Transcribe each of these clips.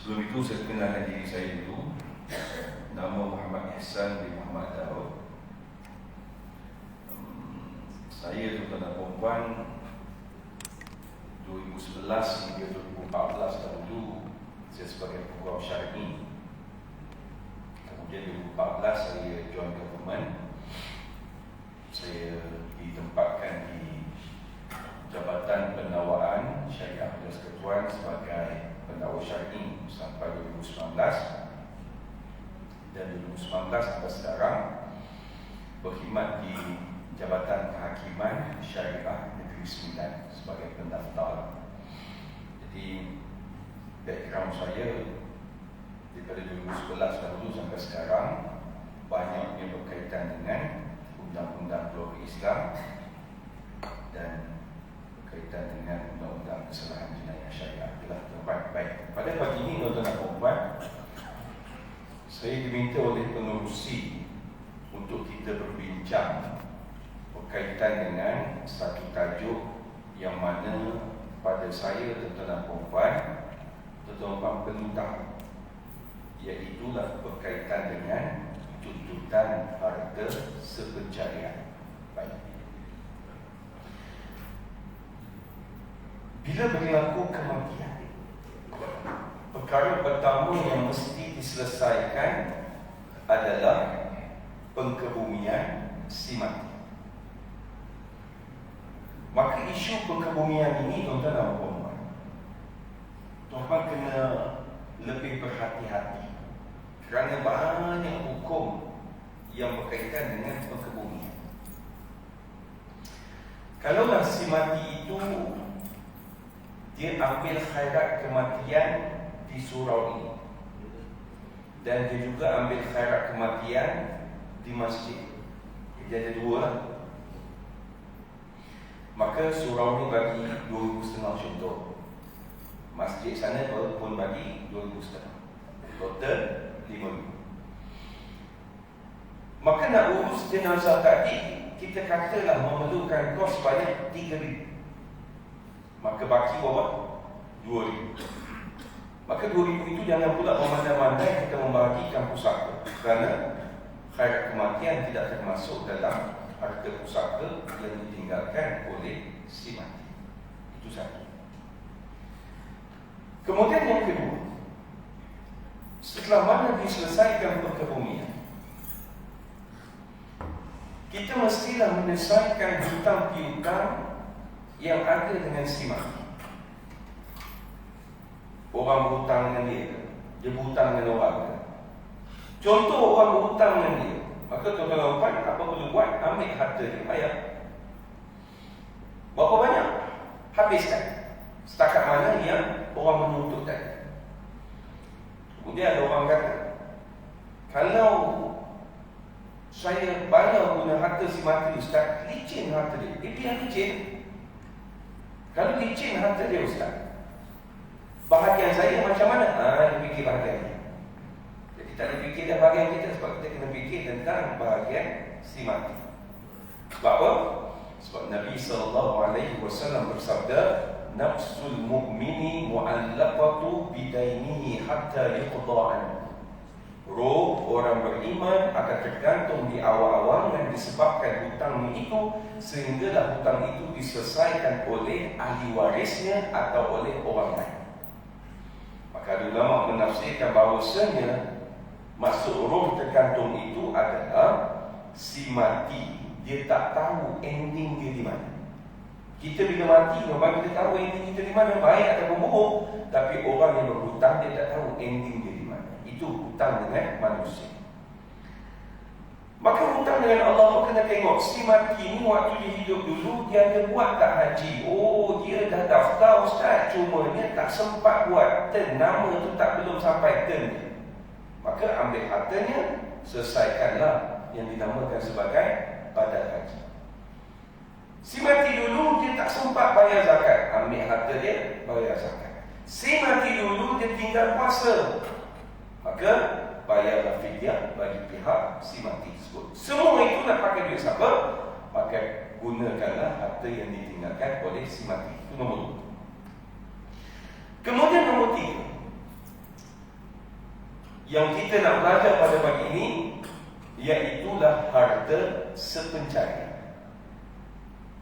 Sebelum itu saya kenalkan diri saya dulu. Nama Muhammad Ihsan bin Muhammad Daud. Saya tuan-tuan dan puan 2011 hingga 2014 dahulu saya sebagai pegawai syar'i. Kemudian 2014 saya join government. Saya ditempatkan di Jabatan Pendawaan Syariah Persekutuan sebagai pendakwa syar'i sampai 2019, dan 2019 sampai sekarang berkhidmat di Jabatan Kehakiman Syariah Negeri Sembilan sebagai pendaftar. Jadi background saya daripada 2011 dahulu sampai sekarang banyaknya berkaitan dengan undang-undang keluarga Islam dan berkaitan dengan undang-undang kesalahan jenayah syariah. Itulah tempat baik. Pada pagi ini tuan-tuan dan puan, saya diminta oleh pengerusi untuk kita berbincang berkaitan dengan satu tajuk yang mana pada saya tuan-tuan dan puan perlu tahu, iaitulah berkaitan dengan tuntutan harta sepencarian. Baik. Bila berlaku kematian, perkara pertama yang mesti diselesaikan adalah pengkebumian si mati. Maka isu pengkebumian ini tuan-tuan dan puan, tuan-tuan kena lebih berhati-hati kerana banyak hukum yang berkaitan dengan pengkebumian. Kalaulah si mati itu dia ambil khairat kematian di surau ini, dan dia juga ambil khairat kematian di masjid. Jadi ada dua lah. Maka surau ni bagi 2,500 contoh, masjid sana pun bagi 2,500, total 5,000. Maka nak urus jenazah tadi, kita katalah memerlukan kos banyak 3,000. Maka baki berapa? 2,000. Maka 2,000 itu jangan pula memandai-mandai kita membagikan pusaka, kerana khairat kematian tidak termasuk dalam harta pusaka yang ditinggalkan oleh si mati. Itu satu. Kemudian yang kedua, setelah mana diselesaikan pengkebumian, kita mestilah menyelesaikan hutang piutang yang ada dengan si mati. Orang berhutang dengan dia berhutang dengan orang. Contoh orang berhutang dengan dia, maka tuan-tuan puan, apa perlu buat? Ambil harta dia, bayar. Berapa banyak? Habiskan setakat mana yang orang menuntut tadi. Kemudian ada orang kata, kalau saya bayar guna harta si mati Ustaz, licin harta dia. Dia biar licin. Kalau licin harta dia Ustaz, bahagian saya macam mana? Dia fikir bahagian dia. Jadi tak ada fikir dah bahagian kita, sebab kita kena fikir tentang bahagian si mati. Sebab apa? Sebab Nabi SAW bersabda, nafsul mu'mini mu'allaqatu bidainihi hatta yuqda anhu. Roh orang beriman akan tergantung di awal-awal dan disebabkan hutang itu, sehinggalah hutang itu diselesaikan oleh ahli warisnya atau oleh orang lain. Maka ulama menafsirkan bahawasanya maksud roh tergantung itu adalah si mati dia tak tahu ending dia di mana. Kita bila mati memang kita tahu ending kita di mana, baik ataupun buruk, tapi orang yang berhutang dia tak tahu ending dia di mana. Itu hutang dengan manusia. Maka hutang dengan Allah kena tengok si mati ni waktu dia hidup dulu dia ada buat tak haji. Oh, dia dah daftar Ustaz, cuma dia tak sempat buat turn, nama tu tak belum sampai turn dia. Maka ambil hartanya, selesaikanlah yang dinamakan sebagai badal haji. Si mati dulu dia tak sempat bayar zakat, ambil harta dia, bayar zakat. Si mati dulu dia tinggal puasa, maka bayarlah fidyah bagi pihak si mati tersebut. Semua itu nak pakai duit siapa? Maka gunakanlah harta yang ditinggalkan oleh si mati. Itu nombor 2. Kemudian nombor 3, yang kita nak belajar pada pagi ini, iaitulah harta sepencarian.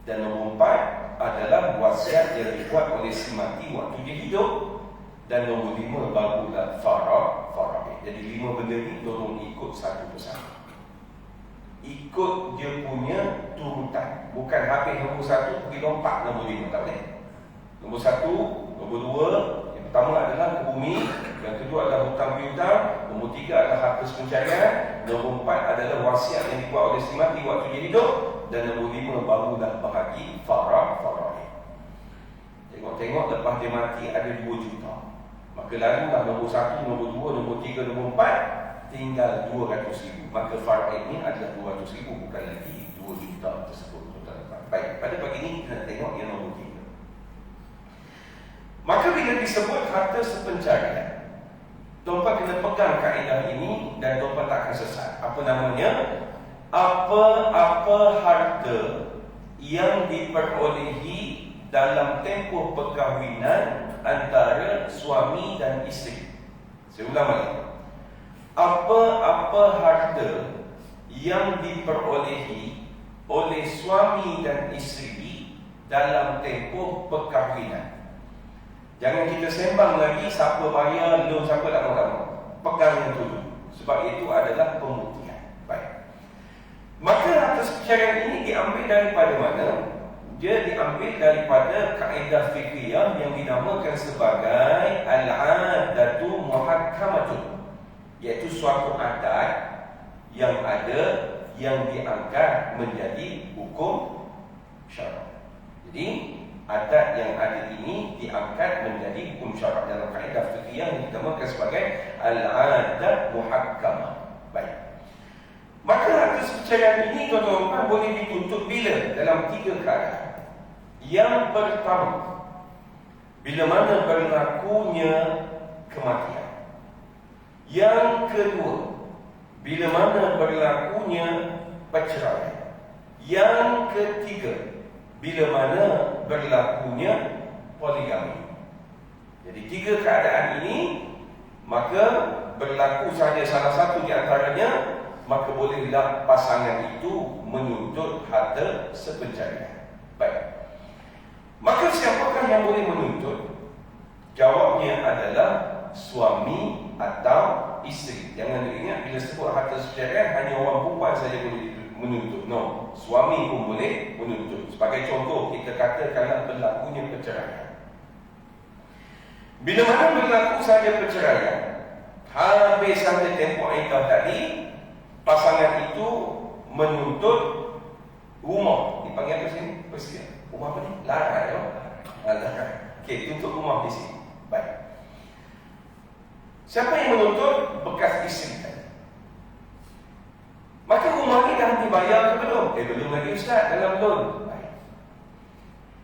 Dan nombor 4 adalah wasiat yang dibuat oleh si mati waktu dia hidup. Dan nombor 5 barulah faraid. Jadi 5 benda ni tolong ikut satu persatu. Ikut dia punya turutan. Bukan habis nombor 1 pergi lompat nombor 5, tak boleh. Nombor 1, nombor 2, yang pertama adalah ke bumi, yang kedua adalah hutang piutang, nombor 3 adalah harta sepencarian, nombor 4 adalah wasiat yang dibuat oleh si mati waktu dia hidup, dan nombor 5 barulah bahagi faraid. Tengok-tengok lepas dia mati ada 2 juta. Maka lalulah nombor 1, nombor 2, nombor 3, nombor 4, tinggal 200,000. Maka faraid ni adalah 200,000, bukan lagi 2 juta tersebut. Baik, pada pagi ini kita nak tengok yang nombor 3. Maka bila disebut harta sepencarian, tuan-tuan kena pegang kaedah ini dan tuan-tuan tak akan sesat. Apa namanya? Apa-apa harta yang diperolehi dalam tempoh perkahwinan antara suami dan isteri. Saya ulang balik. Apa-apa harta yang diperolehi oleh suami dan isteri dalam tempoh perkahwinan. Jangan kita sembang lagi siapa bayar, loan siapa tak mahu. Pegang yang dulu. Sebab itu adalah pembuktian. Baik. Maka harta sepencarian ini diambil daripada mana? Dia diambil daripada kaedah fiqhiyah yang dinamakan sebagai al-'adatu muhakkamatun, iaitu suatu adat yang ada yang diangkat menjadi hukum syarak. Jadi adat yang ada ini diangkat menjadi hukum syarak dalam kaedah fiqhiyah yang dinamakan sebagai al-'adat muhakkamah. Baik. Maka harta sepencarian ini tuan-tuan boleh dituntut bila? Dalam 3 keadaan. Yang pertama, bila mana berlakunya kematian. Yang kedua, bila mana berlakunya perceraian. Yang ketiga, bila mana berlakunya poligami. Jadi 3 keadaan ini, maka berlaku sahaja salah satu di antaranya, maka bolehlah pasangan itu menuntut harta sepencarian. Baik. Maka siapakah yang boleh menuntut? Jawabnya adalah suami atau isteri. Jangan ingat bila sebut harta sepencarian hanya orang perempuan saja boleh menuntut. No, suami pun boleh menuntut. Sebagai contoh, kita katakanlah berlakunya perceraian. Bila mana berlaku saja perceraian, habis saja tempoh iddah tadi, pasangan itu menuntut rumah. Dipanggil apa sini? Persia. Rumah apa ni? Larai. Larai. Okey, tuntut rumah di sini. Baik. Siapa yang menuntut? Bekas isteri tadi. Maka rumah ni dah dibayar ke belum? Belum lagi Ustaz, dalam loan. Baik.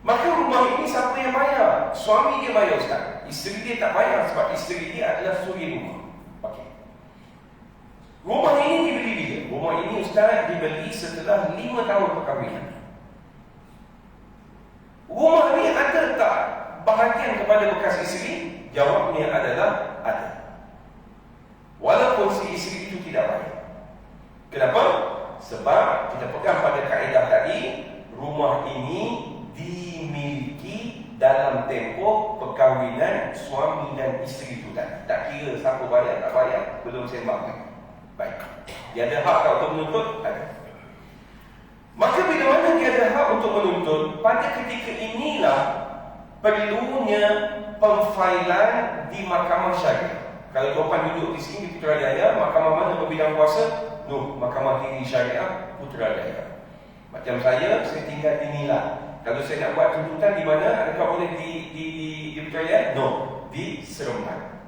Maka rumah ini siapa yang bayar? Suami dia bayar Ustaz. Isteri dia tak bayar sebab isteri dia adalah suri rumah. Okey. Rumah ini dibeli bila? Rumah ini Ustaz dibeli setelah 5 tahun perkahwinan. Rumah ni ada tak bahagian kepada bekas isteri? Jawabnya adalah ada. Walaupun si isteri itu tidak bayar. Kenapa? Sebab kita pegang pada kaedah tadi, rumah ini dimiliki dalam tempoh perkahwinan suami dan isteri itu tadi. Tak kira siapa bayar tak bayar, belum sembang. Baik. Dia ada hak tak untuk menuntut? Ada. Maka bila mana dia ada hak untuk menuntut, pada ketika inilah perlunya pemfailan di mahkamah syariah. Kalau tuan-tuan duduk di sini di Putrajaya, mahkamah mana berbidang kuasa? Mahkamah Tinggi Syariah Putrajaya. Macam saya tinggal di Nila. Kalau saya nak buat tuntutan di mana? Adakah boleh di Putrajaya? No, di Seremban.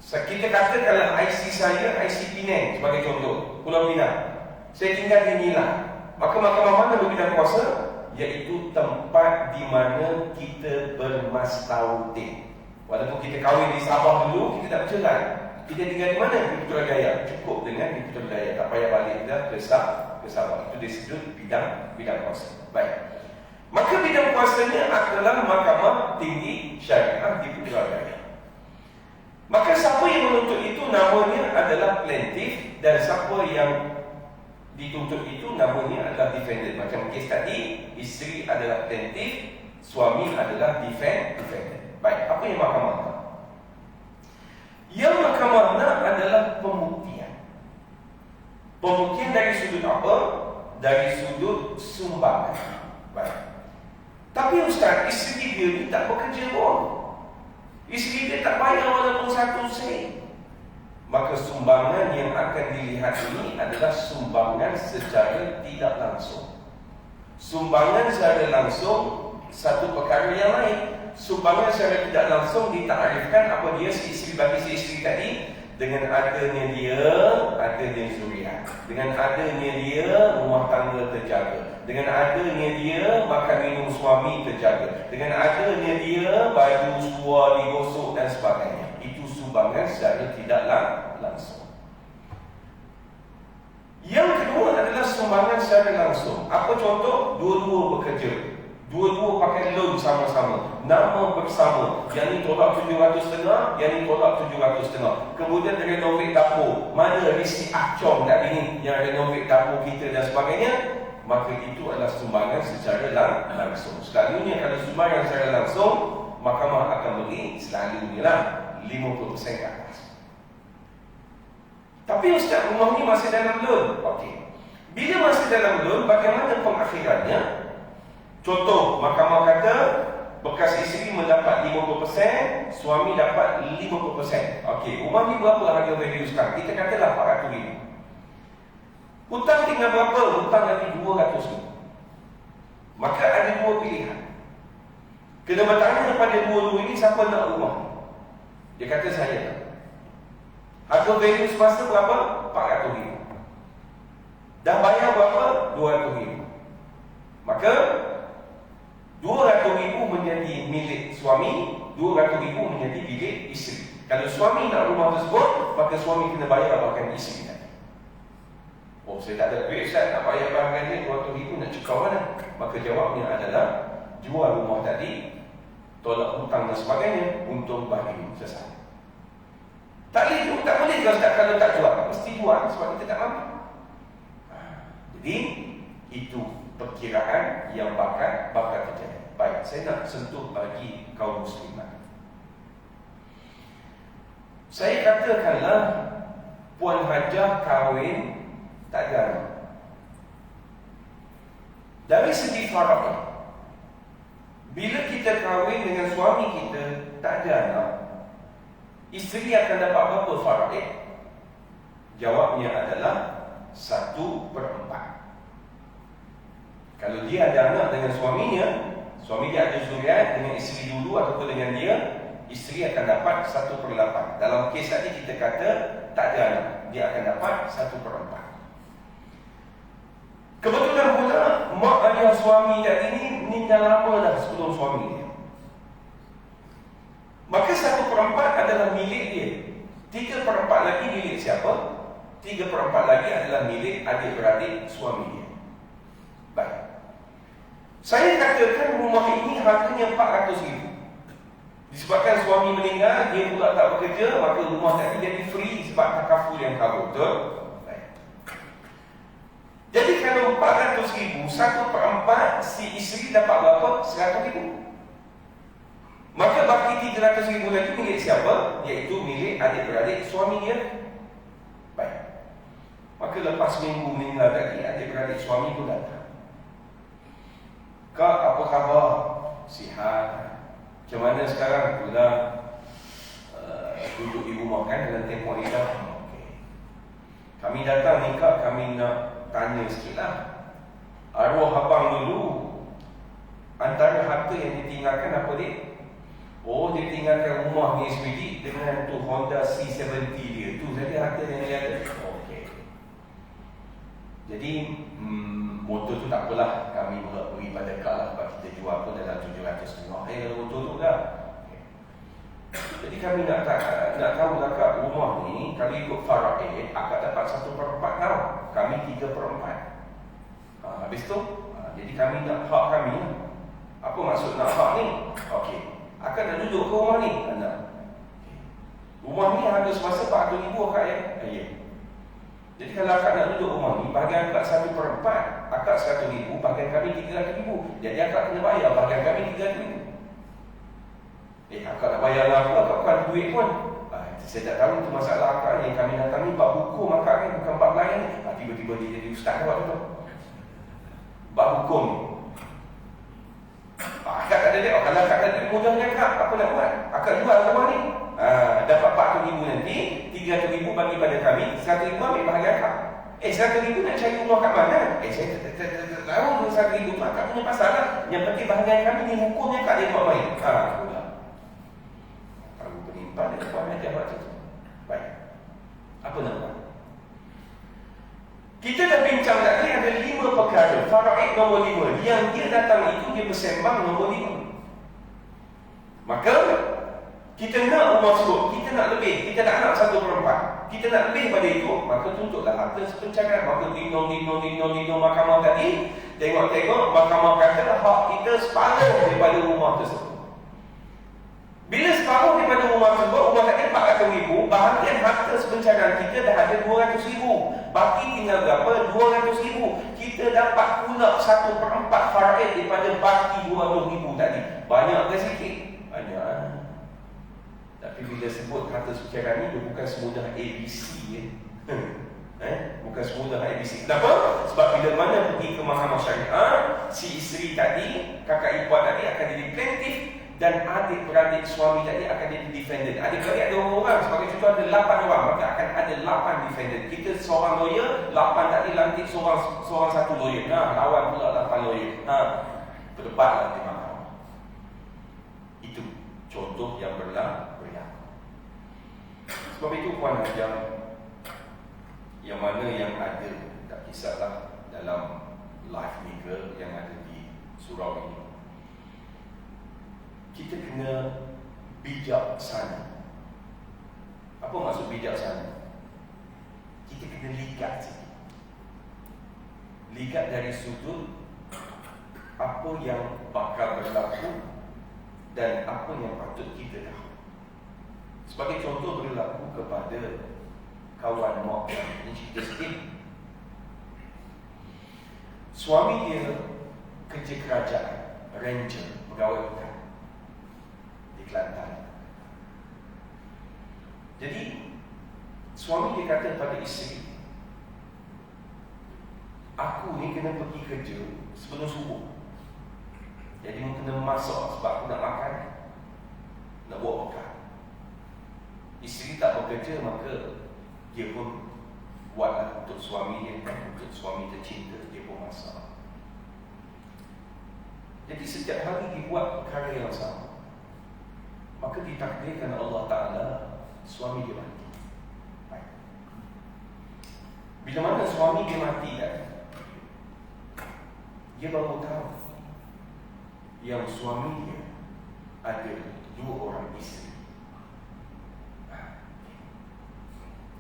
Kita katakanlah IC saya, IC Penang sebagai contoh, Pulau Pinang. Saya tinggal di Nila. Maka mahkamah mana berbidang kuasa? Iaitu tempat di mana kita bermastautin. Walaupun kita kahwin di Sabah dulu, kita tak bercerai. Kita tinggal di mana? Di Putrajaya. Cukup dengan di Putrajaya. Tak payah balik dah ke Sabah. Itu disebut bidang kuasa. Baik. Maka bidang kuasanya adalah Mahkamah Tinggi Syariah di Putrajaya. Maka siapa yang menuntut itu namanya adalah plaintiff, dan siapa yang dituntut itu namanya adalah defendant. Macam kes tadi, isteri adalah plaintiff, suami adalah defendant. Baik, apa yang mahkamah nak? Yang mahkamah nak adalah pembuktian. Pembuktian dari sudut apa? Dari sudut sumbangan. Baik. Tapi Ustaz, isteri dia ni tak bekerja pun. Isteri dia tak bayar walaupun 1 sen. Maka sumbangan yang akan dilihat ini adalah sumbangan secara tidak langsung. Sumbangan secara langsung satu perkara yang lain. Sumbangan secara tidak langsung ditakrifkan apa dia si isteri bagi si isteri tadi, dengan adanya dia zuriat, dengan adanya dia rumah tangga terjaga, dengan adanya dia makan minum suami terjaga, dengan adanya dia baju suar digosok dan sebagainya. Itu sumbangan secara tidak langsung. Yang kedua adalah sumbangan secara langsung. Apa contoh? Dua-dua bekerja, dua-dua pakai loan sama-sama, nama bersama. Yang ni tolak 700.5, yang ni tolak 700.5. Kemudian renovate dapur. Mana risik Acong tak ini yang renovate dapur kita dan sebagainya. Maka itu adalah sumbangan secara langsung. Selalunya kalau sumbangan secara langsung, mahkamah akan beri selalunya lah 50% ke atas. Tapi Ustaz, rumah ni masih dalam loan. Okey. Bila masih dalam loan, bagaimana pengakhirannya? Contoh, mahkamah kata bekas isteri mendapat 50%, suami dapat 50%. Okey, rumah ni berapa harga value sekarang? Kita katalah 400,000. Hutang tinggal berapa? Hutang lagi 200,000. Maka ada dua pilihan. Kena bertanya kepada dua-dua ini, siapa nak rumah? Dia kata saya tak. Harga value semasa berapa? 400,000. Dah bayar berapa? 200,000. Maka 200,000 menjadi milik suami, 200,000 menjadi milik isteri. Kalau suami nak rumah tersebut, maka suami kena bayar bahkan isteri tadi. Oh, saya tak ada duit, saya nak bayar bahagian ni 200,000, nak cekau mana? Maka jawabnya adalah jual rumah tadi, tolak hutang dan sebagainya untuk bagi selesai. Tak boleh kalau tak jual. Mesti jual sebab kita tak mampu. Jadi itu perkiraan yang bakal terjadi. Baik, saya nak sentuh bagi kaum muslimat. Saya katakanlah Puan Hajah kahwin tak ada anak. Dari segi faraid, bila kita kahwin dengan suami kita tak ada anak, isteri akan dapat berapa faraid? Jawabnya adalah 1/4. Kalau dia ada anak dengan suaminya, suami dia ada zuriat dengan isteri dulu ataupun dengan dia, isteri akan dapat 1/8. Dalam kes tadi kita kata tak ada anak, dia akan dapat 1/4. Kebetulan pula mak ayah suami tadi ni meninggal lama dah sebelum suami dia. Maka 1/4 adalah milik dia. 3/4 lagi milik siapa? 3/4 lagi adalah milik adik-beradik suami dia. Baik. Saya katakan rumah ini harganya 400,000. Disebabkan suami meninggal, dia pula tak bekerja, maka rumah tadi jadi free sebab takaful yang kabur. Betul? Baik. Jadi kalau 400,000, 1/4 si isteri dapat berapa? 100,000. Maka baki 300,000 lagi milik siapa? Iaitu milik adik-beradik suami dia. Baik. Maka lepas minggu meninggal tadi, adik-beradik suami pun datang. Kak, apa khabar? Sihat. Macam mana sekarang? Sudah duduk di rumah kan dengan tempoh hidup. Okay. Kami datang ni Kak, kami nak tanya sikit lah. Arwah abang dulu, antara harta yang ditinggalkan apa dia? Oh, dia tinggalkan rumah ni sebiji dengan tu Honda C70 dia. Tu saja harta yang dia ada. Okey. Jadi motor tu tak apalah, kami beri pada Kak lah, sebab kita jual pun dalam 750. Kalau motor tu lah. Okay. Jadi kami nak tahu lah Kak, rumah ni kalau ikut faraid akak dapat 1/4 tau. Kami 3/4. Habis tu jadi kami nak hak kami. Apa maksud nak hak ni? Okey. Akak nak duduk ke rumah ni? Nak. Okay. Rumah kalau akak nak duduk rumah ni, bahagian akak 1/4, akak 100,000, bahagian kami 300,000. Jadi akak kena bayar bahagian kami 300,000. Akak nak bayar lah aku, akak bukan duit pun. Saya tak tahu itu masalah akak ni. Kami datang ni bab hukum akak ni, bukan bab lain ni. Tiba-tiba dia jadi ustaz awak tu. Bab hukum ni. Akak tak ada dia. Kalau akak tak ada mudahnya akak, apa nak buat? Akak jual rumah ni. Dapat 40,000 nanti, 300,000 bagi pada kami, 100,000 ambil bahagian akak. 100,000 nak cari rumah kat mana? Saya tak tahu 100,000 tu akak punya pasal lah. Yang penting bahagian kami ni hukumnya akak dia buat baik. Kalau penimpan dia buat macam apa tu? Baik. Apa nak buat? Kita dah bincang tadi ada 5 perkara. Faraid nombor 5. Yang dia datang itu dia bersembang nombor 5. Maka kita nak rumah sebut, kita nak lebih, kita nak 1/4, kita nak lebih pada itu, maka tuntutlah harta sepencarian. Maka dino mahkamah tadi, tengok-tengok mahkamah kata hak kita separuh daripada rumah tersebut. Bila separuh daripada rumah tersebut, rumah tadi 400,000, bahagian harta sepencarian kita dah ada 200,000. Baki tinggal berapa? 200,000. Kita dapat pula 1/4 faraid daripada baki 200,000 tadi. Banyak ke sikit? Banyak. Tapi bila sebut harta sepencarian ni, dia bukan semudah ABC ya. Bukan semudah ABC. Kenapa? Sebab bila mana pergi ke mahkamah syariah, si isteri tadi, kakak ipar tadi akan jadi plaintiff, dan adik-beradik suami tadi akan jadi defendant. Adik-beradik ada orang, sebagai contoh ada 8 orang, maka akan ada 8 defendant. Kita seorang lawyer, 8 tadi lantik seorang satu lawyer. Lawan pula 8 lawyer. Berdebatlah di mahkamah. Itu contoh yang berlaku. Sebab itu puan ajar, yang mana yang ada, tak kisahlah dalam live legal yang ada di surau ini, kita kena bijaksana. Apa maksud bijaksana? Kita kena ligat sikit. Ligat dari sudut apa yang bakal berlaku dan apa yang patut kita tahu. Sebagai contoh berlaku kepada kawan Mak, ini cerita sikit. Suami dia kerja kerajaan, ranger, pegawai hutan di Kelantan. Jadi suami dia kata pada isteri, aku ni kena pergi kerja sebelum subuh. Jadi kena masak sebab aku nak makan, nak buat makan. Isteri tak bekerja, maka dia pun buatlah untuk suami dia, untuk suami tercinta, dia pun masak. Jadi setiap hari dibuat perkara yang sama. Maka ditakdirkan Allah Ta'ala suami dia mati. Bila mana suami dia mati kan, dia baru tahu yang suami dia ada 2 orang isteri.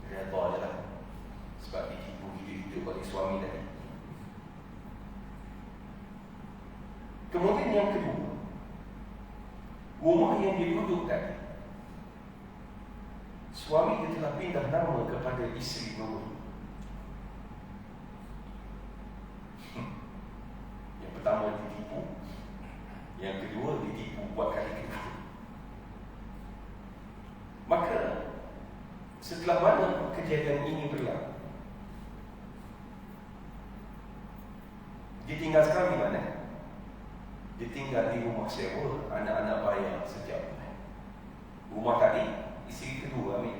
Redha je lah, sebab ditipu hidup oleh suami tadi. Kemudian yang kedua, rumah yang dia duduk tadi, suami dia telah pindah nama kepada isteri nombor 2. Yang pertama ditipu, yang kedua ditipu buat kali ketiga. Maka setelah mana kejadian ini berlaku, dia tinggal sekarang di mana? Dia tinggal di rumah sewa, anak-anak bayar setiap bulan. Rumah tadi, isteri kedua ambil.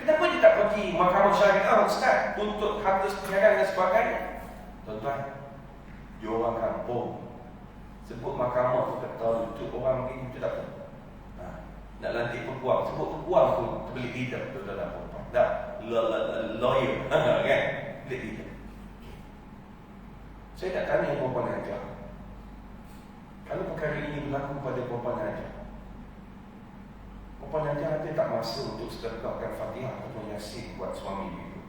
Kenapa dia tak pergi mahkamah syariah, Ustaz, untuk harta sepencarian dan sebagainya? Tuan-tuan, dia orang kampung. Sebut mahkamah tu kata untuk orang ini, itu tak apa. Nak lantik peguam, sebut peguam pun terbelit lidah tuan-tuan dan perempuan. Tak, lawyer, kan? Terbelit lidah. Saya tak tanya perempuan ajar, kalau perkara ini berlaku pada perempuan ajar, perempuan ajar ada tak masa untuk sedekahkan Fatihah atau Yasin buat suami dia?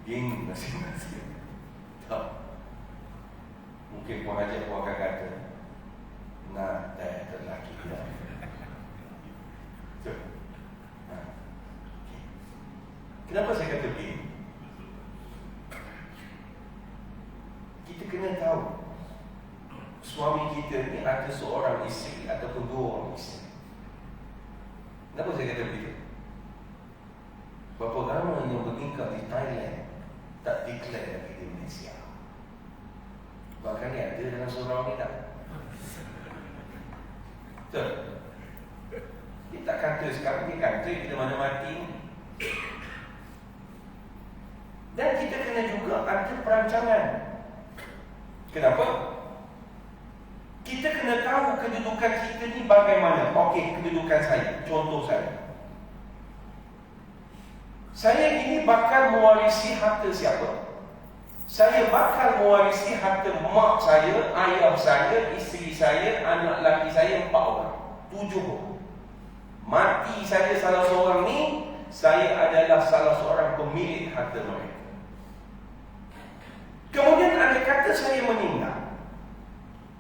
Geng masing-masing. Tak. Mungkin puan ajar pun akan kata, nah, lelaki dia. Kenapa saya kata begini? Kita kena tahu suami kita ni ada seorang isteri ataupun dua orang isteri. Kenapa saya kata begitu? Berapa ramai yang bernikah di Thailand tak declare lagi di Malaysia. Bahkan ada dalam surau ni tak. Betul? Dia tak kata sekarang, dia kata bila mana mati. Dan kita kena juga ada perancangan. Kenapa? Kita kena tahu kedudukan kita ni bagaimana. Okey, kedudukan saya. Contoh saya. Saya ini bakal mewarisi harta siapa? Saya bakal mewarisi harta mak saya, ayah saya, isteri saya, anak lelaki saya 4 orang. 7 orang. Mati saya salah seorang ni, saya adalah salah seorang pemilik harta mereka. Kemudian ada kata saya meninggal.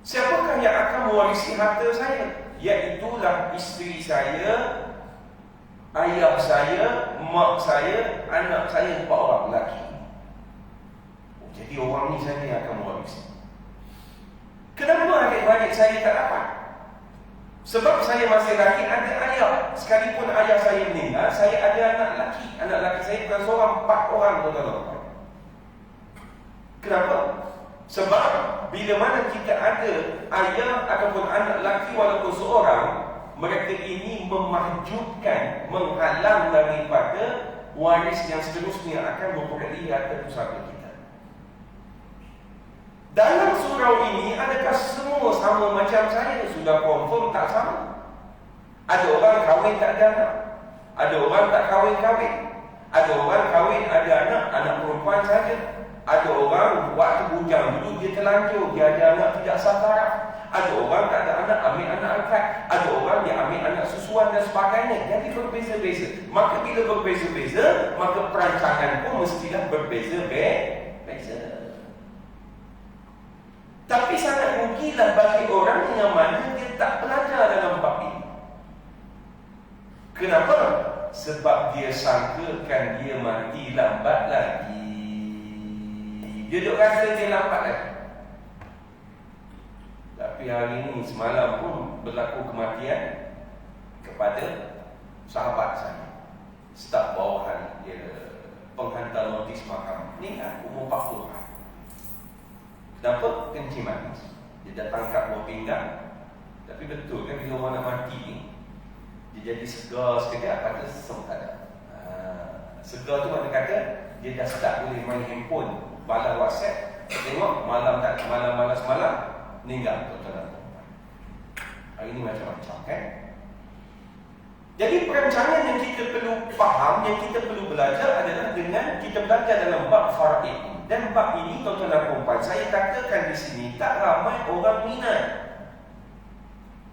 Siapakah yang akan mewarisi harta saya? Iaitulah isteri saya, ayah saya, mak saya, anak saya 4 orang lelaki. Jadi orang ni saya yang akan mewarisi. Kenapa adik-adik saya tak dapat? Sebab saya masih lelaki, ada ayah. Sekalipun ayah saya meninggal, saya ada anak lelaki. Anak lelaki saya bukan seorang, 4 orang tuan-tuan. Kenapa? Sebab bila mana kita ada ayah ataupun anak lelaki walaupun seorang, mereka ini memahjubkan, menghalang daripada waris yang seterusnya akan memperoleh harta pusaka kita. Dalam surau ini, adakah semua sama macam saya? Sudah confirm tak sama. Ada orang kahwin tak ada anak. Ada orang tak kahwin-kahwin. Ada orang kahwin ada anak, anak perempuan saja. Ada orang waktu bujang dulu dia terlanjur, dia ada anak tidak sah taraf. Ada orang tak ada anak, ambil anak angkat. Ada orang dia ambil anak susuan dan sebagainya. Jadi berbeza-beza. Maka bila berbeza-beza, maka perancangan pun mestilah berbeza-beza. Tapi sangat rugilah bagi orang yang mana dia tak belajar dalam bab ini. Kenapa? Sebab dia sangkakan dia mati lambat lagi. Dia duk rasa dia lambat lagi. Tapi hari ini semalam pun berlaku kematian kepada sahabat saya, staf bawahan dia, penghantar notis makam. Ni umur 40 tahun. Kenapa? Kencing manis. Dia dah tangkap buah pinggang. Tapi betul kan bila orang nak mati ni, dia jadi segar sekejap, pada sementara. Segar tu mana kata dia dah start boleh main handphone, balas WhatsApp, tengok malam semalam meninggal tuan-tuan. Hari ini macam-macam kan. Jadi perancangan yang kita perlu faham, yang kita perlu belajar adalah dengan kita belajar dalam bab faraid. Dan bab ini tuan-tuan dan puan-puan, saya katakan di sini tak ramai orang minat.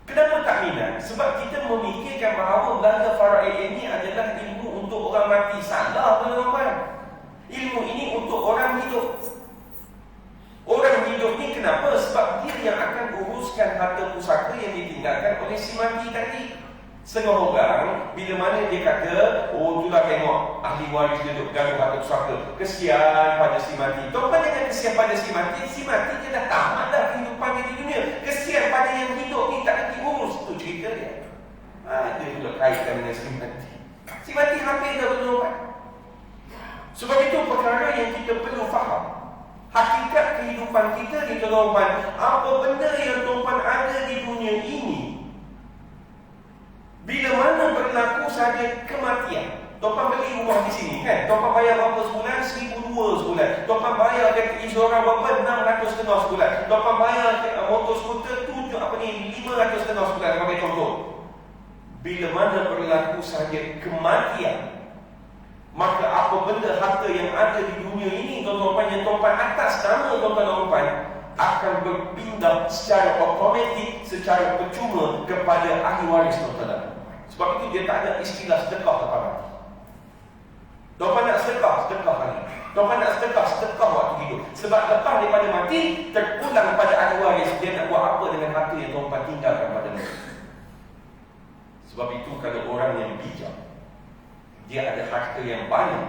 Kenapa tak minat? Sebab kita memikirkan bahawa belajar faraid ini adalah ilmu untuk orang mati. Salah tuan-tuan. Ilmu ini untuk orang hidup. Orang hidup ni kenapa? Sebab dia yang akan uruskan harta pusaka yang ditinggalkan oleh si mati tadi. Setengah orang, bila mana dia kata, oh itulah tengok ahli waris dia duduk ganggu harta pusaka, kesian pada si mati. Tuan-tuan jangan kesian pada si mati dia dah tamat dah kehidupannya di dunia. Kesian pada yang hidup ni tak lagi urus. Itu cerita dia. Dia pula kaitkan dengan si mati. Si mati hampir dah berdoa. Sebab itu perkara yang kita perlu faham. Hakikat kehidupan kita ni tuan-tuan, apa benda yang tuan-tuan ada di dunia ini, bila mana berlaku saja kematian. Tuan-tuan beli rumah di sini kan, tuan-tuan bayar berapa sebulan? 1,200 sebulan. Tuan-tuan bayar ke insurans berapa? 600 sebulan. Tuan-tuan bayar motor skuter 500 sebulan. Bagi contoh, bila mana berlaku saja kematian, maka apa benda harta yang ada di dunia ini tuan-tuan yang tuan-tuan atas nama tuan-tuan dan puan akan berpindah secara otomatik, secara percuma kepada ahli waris tuan-tuan. Sebab itu dia tak ada istilah sedekah lepas mati. Tuan-tuan nak sedekah hari. Tuan-tuan nak sedekah waktu hidup. Sebab lepas daripada mati, terpulang pada ahli waris. Dia nak buat apa dengan harta yang tuan-tuan tinggalkan pada mereka. Sebab itu kalau orang yang bijak, dia ada harta yang banyak,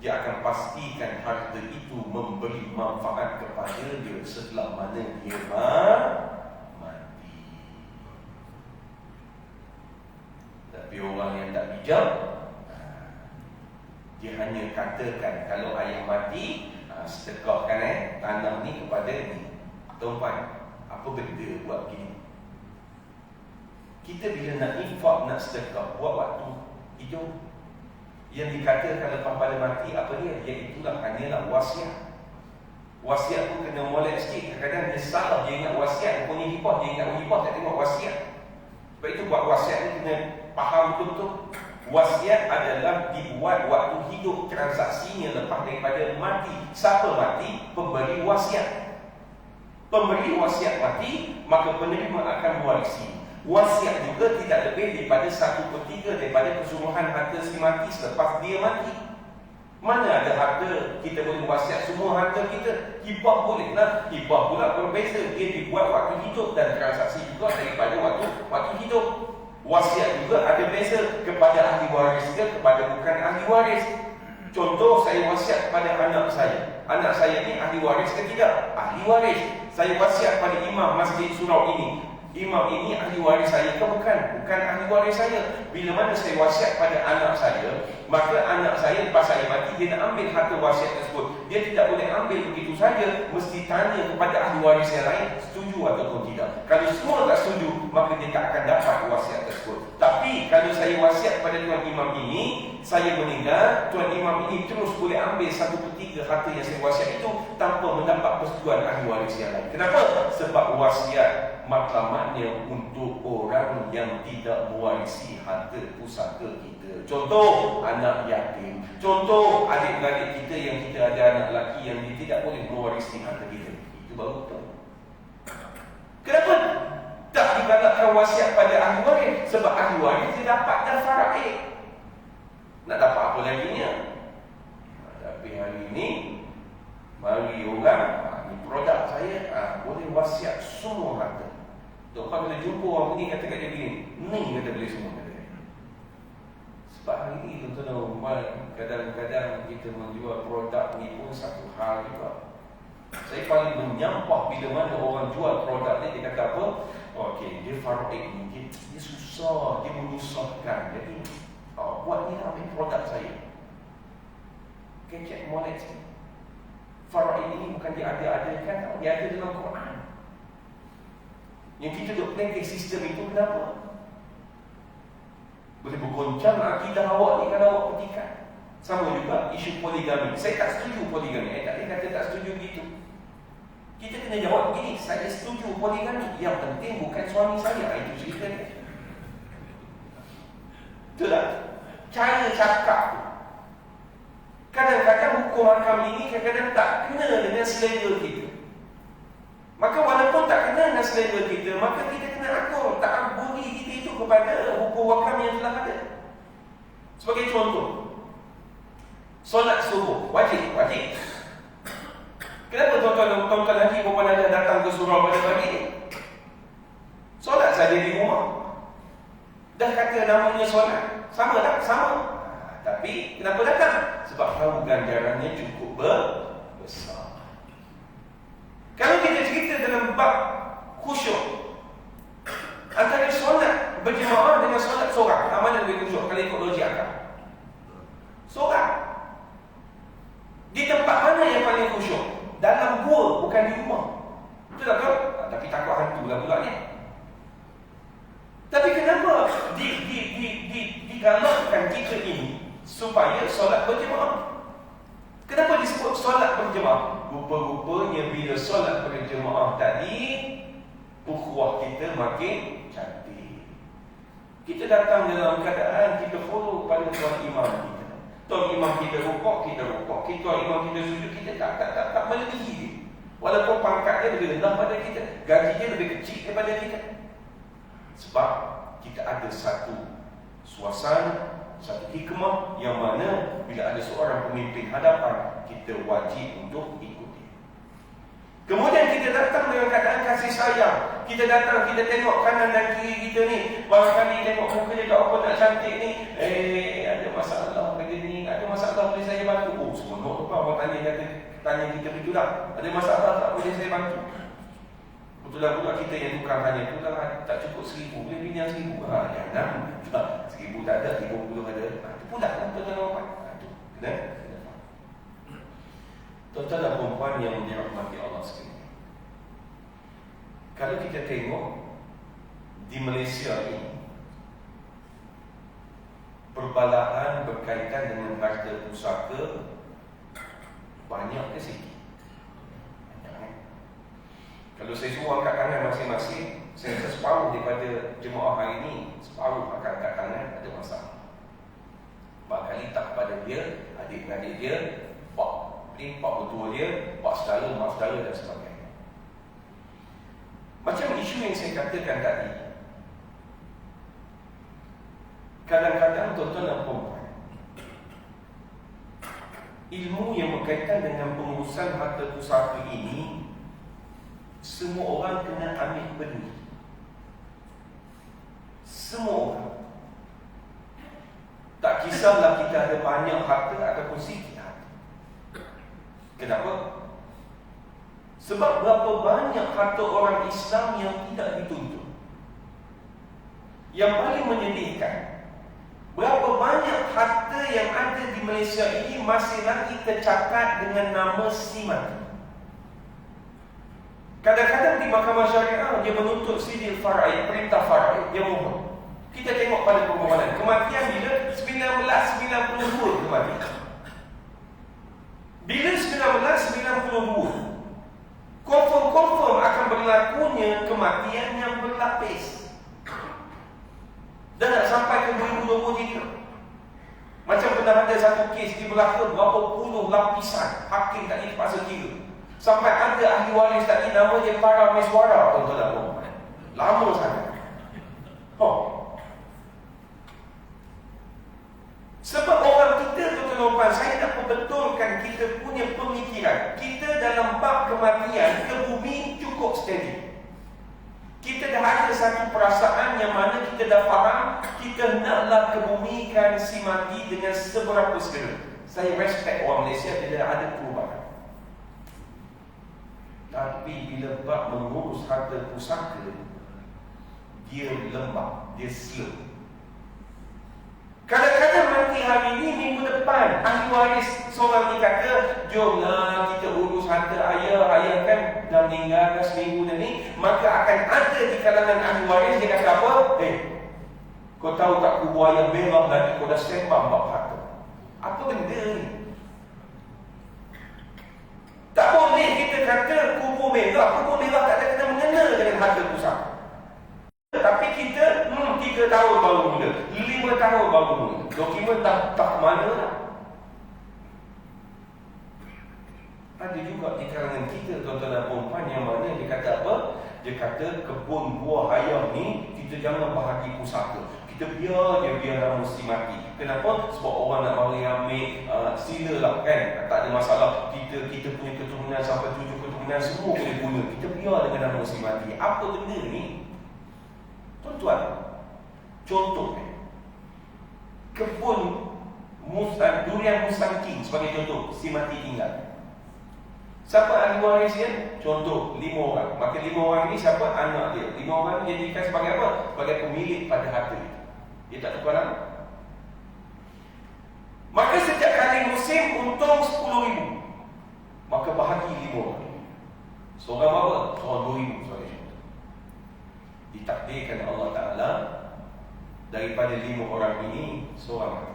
dia akan pastikan harta itu memberi manfaat kepada dia setelah mana dia mati. Tapi orang yang tak bijak, dia hanya katakan kalau ayah mati, sedekahkan tanah ni kepada ni. Tuan-tuan, apa benda buat begini? Kita bila nak infak, nak sedekah, buat waktu hidup. Yang dikatakan lepas pada mati apa dia? Iaitulah hanyalah wasiat. Wasiat pun kena molek sikit. Kadang-kadang dia salah, dia ingat wasiat, punya hibah, dia ingat hibah, tak tengok wasiat. Sebab itu buat wasiat ni kena faham betul-betul. Wasiat adalah dibuat waktu hidup, transaksinya lepas daripada mati. Siapa mati? Pemberi wasiat. Pemberi wasiat mati, maka penerima akan mewarisi. Wasiat juga tidak lebih daripada 1/3 daripada keseluruhan harta si mati selepas dia mati. Mana ada harta kita boleh wasiat semua harta kita? Hibah bolehlah. Hibah pula berbeza. Dia dibuat waktu hidup dan transaksi juga daripada waktu hidup. Wasiat juga ada beza kepada ahli waris ke kepada bukan ahli waris. Contoh, saya wasiat kepada anak saya. Anak saya ni ahli waris ke tidak? Ahli waris. Saya wasiat pada imam masjid surau ini. Imam ini ahli waris saya ke bukan? Bukan ahli waris saya. Bila mana saya wasiat pada anak saya, maka anak saya lepas saya mati, dia nak ambil harta wasiat tersebut. Dia tidak boleh ambil begitu saja. Mesti tanya kepada ahli waris yang lain, setuju ataupun tidak. Kalau semua tak setuju, maka dia tak akan dapat wasiat tersebut. Tapi kalau saya wasiat pada tuan imam ini, saya meninggal, tuan imam ini terus boleh ambil 1/3 harta yang saya wasiat itu tanpa mendapat persetujuan ahli waris yang lain. Kenapa? Sebab wasiat matlamatnya untuk orang yang tidak mewarisi harta pusaka kita. Contoh, anak yatim. Contoh, adik-beradik kita yang kita ada anak lelaki yang dia tidak boleh mewarisi harta kita. Itu baru betul. Kenapa tak digalakkan wasiat pada ahli waris? Sebab ahli waris dia dapat dah faraid. Nak dapat apa lagi ni? Tapi hari ini mari orang, ni produk saya, boleh wasiat semua harta. Tuan-tuan bila jumpa orang begini, kata kat dia begini, ni kata boleh semua kata. Sebab hari ini tuan-tuan, kadang-kadang kita menjual produk ni pun satu hal juga. Saya paling menyampah bila mana orang jual produk ni, dia kata apa? Okey, dia faraid ni, dia susah, dia menyusahkan. Jadi, buat ni lah, ambil produk saya. Kecek molek sikit. Faraid ini bukan dia ada-adakan, dia ada dalam Quran. Yang kita duk plan sistem itu kenapa? Boleh bergoncang akidah awak ni kalau awak petikan. Sama juga isu poligami. Saya tak setuju poligami. Tak boleh kata tak setuju gitu. Kita kena jawab begini, saya setuju poligami. Yang penting bukan suami saya. Itu cerita dia. Betul tak? Cara cakap tu. Kadang-kadang hukum hakam ini kadang-kadang tak kena dengan selera kita. Maka walaupun tak kena dengan selera kita, maka kita kena akur. Tak ambuni kita itu kepada hukum hakam yang telah ada. Sebagai contoh, solat subuh wajib. Kenapa tuan-tuan haji perempuan ada datang ke surau pada pagi ni? Solat saja di rumah. Dah kata namanya solat. Sama tak? Sama. Tapi kenapa datang? Sebab tahu ganjarannya cukup besar. Kalau kita cerita dalam bab khusyuk, antara solat berjemaah dengan solat seorang, mana lebih khusyuk kalau ikut logik akal? Seorang. Di tempat mana yang paling khusyuk? Dalam gua, bukan di rumah. Betul tak kau? Tapi takut hantu lah pula ni. Tapi kenapa digalakkan kita ini supaya solat berjemaah? Kenapa disebut solat berjemaah? Rupa-rupanya bila solat berjemaah tadi, ukhuwah kita makin cantik. Kita datang dalam keadaan kita follow pada tuan imam kita. Tuan imam kita rukuk, kita rukuk. Tuan imam kita sujud, kita tak melebihi dia. Walaupun pangkatnya lebih rendah pada kita, gajinya lebih kecil daripada kita. Sebab kita ada satu suasana, satu hikmah yang mana bila ada seorang pemimpin hadapan, kita wajib untuk ikuti. Kemudian kita datang dengan keadaan kasih sayang. Kita datang, kita tengok kanan dan kiri kita ni. Barangkali tengok muka dia tak apa nak cantik ni. Ada masalah begini, ada masalah boleh saya bantu. tanya kita betul lah, ada masalah tak boleh saya bantu. Betul lah pula kita yang tukang tanya tu lah, tak cukup 1,000, boleh pinjam 1,000. Jangan, 1,000 tak ada, 50 ada. Itu pula lah tuan-tuan dan puan. Itu kena. Tuan-tuan dan puan yang dirahmati Allah sekalian. Kalau kita tengok di Malaysia ini, perbalaan berkaitan dengan harta pusaka banyak ke sikit? Kalau saya suruh angkat tangan masing-masing, saya rasa separuh daripada jemaah hari ini, separuh akan angkat tangan ada masalah. Barangkali tak pada dia, adik-adik dia, pak betul dia, pak saudara, mak saudara dan sebagainya. Macam isu yang saya katakan tadi, kadang-kadang tuan-tuan dan puan, ilmu yang berkaitan dengan pengurusan harta pusaka ini, semua orang kena ambil peduli. Semua orang. Tak kisahlah kita ada banyak harta ataupun sikit harta. Kenapa? Sebab berapa banyak harta orang Islam yang tidak dituntut. Yang paling menyedihkan, berapa banyak harta yang ada di Malaysia ini masih lagi tercatat dengan nama si mati. Kadang-kadang di mahkamah syariah dia menuntut sidil faraid, perintah faraid, dia mohon. Kita tengok pada permohonan kematian bila 1992 kematian. Bila 1992 confirm akan berlakunya kematian yang berlapis. Dan nak sampai ke 2023. Macam pernah ada satu kes di Melaka, berapa puluh lapisan, hakim tak dipaksa kira. Sampai ada ahli waris tadi nama dia para meswara, tuan-tuan dan puan. Lama sangat. Sebab orang kita, tuan-tuan dan puan, saya nak perbetulkan kita punya pemikiran. Kita dalam bab kematian ke bumi cukup steady. Kita dah ada satu perasaan yang mana kita dah faham, kita naklah kebumikan si mati dengan seberapa segera. Saya respect orang Malaysia bila ada perubahan. Tapi bila bab mengurus harta pusaka, dia lemah, dia slow. Kadang-kadang mati hari ini, minggu depan ahli waris seorang ni kata, jomlah kita urus harta ayah kan dah meninggal dah seminggu dah ni. Maka akan ada di kalangan ahli waris, dia kata apa? Kau tahu tak kubur ayah merah lagi, kau dah sembang bab harta. Apa benda ni? Tak boleh kita kata kubur merah tak ada kena mengena dengan harta pusaka. Tapi kita 3 tahun baru mula, 5 tahun baru mula, dokumen tak mana lah. Ada juga di kalangan kita, tuan-tuan dan puan yang mana dia kata apa? Dia kata kebun buah ayam ni kita jangan bahagi pusaka. Kita biar nama si mati. Kenapa? Sebab orang nak mari ambil, silalah kan, tak ada masalah. Kita punya keturunan sampai 7 keturunan semua boleh guna. Kita biar dengan nama si mati. Apa benda ni? Tuan-tuan, contoh kebun durian Musang King sebagai contoh, si mati tinggal. Siapa ahli waris dia? Contoh 5 orang. Maka 5 orang ini siapa? Anak dia. 5 orang ini dijadikan sebagai apa? Sebagai pemilik pada harta itu. Dia tak tukar lama. Maka setiap kali musim untung 10,000. Maka bahagi 5 orang. Seorang berapa? Seorang 2,000 sebagai contoh. Ditakdirkan Allah Ta'ala daripada 5 orang ini seorang mati.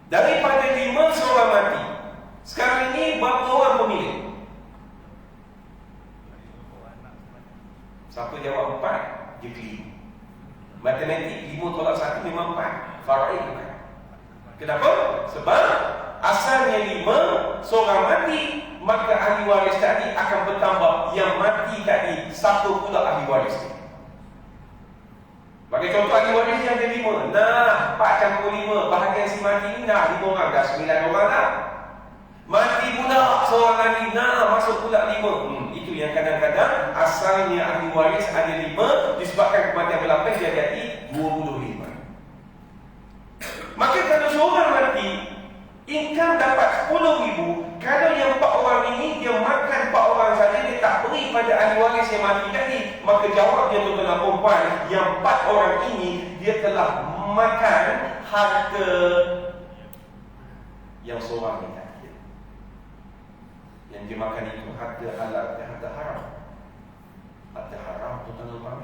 Daripada 5 seorang mati. Sekarang ini berapa orang pemilik? Siapa jawab 4? Dia keliru. Matematik 5 tolak 1 memang 4. Faraid bukan. Kenapa? Sebab asalnya 5, seorang mati, maka ahli waris tadi akan bertambah. Yang mati tadi, satu pula ahli waris ni. Bagi contoh ahli waris yang ada 5. Nah, 4 campur 5, bahagian si mati ni dah 5 orang, dah 9 orang dah. Mati pula seorang lagi, nah masuk pula 5. Itu yang kadang-kadang asalnya ahli waris ada 5, disebabkan kematian berlapis dia jadi 25. Maka kalau seorang mati, Income dapat 10,000. Kalau yang 4 orang ini dia makan 4 orang saja, dia tak beri pada ahli waris yang mati tadi, maka jawab dia tuan-tuan perempuan, yang 4 orang ini dia telah makan harta yang seorang ni tadi. Yang dia makan itu harta halal, harta haram. Harta haram tuan-tuan.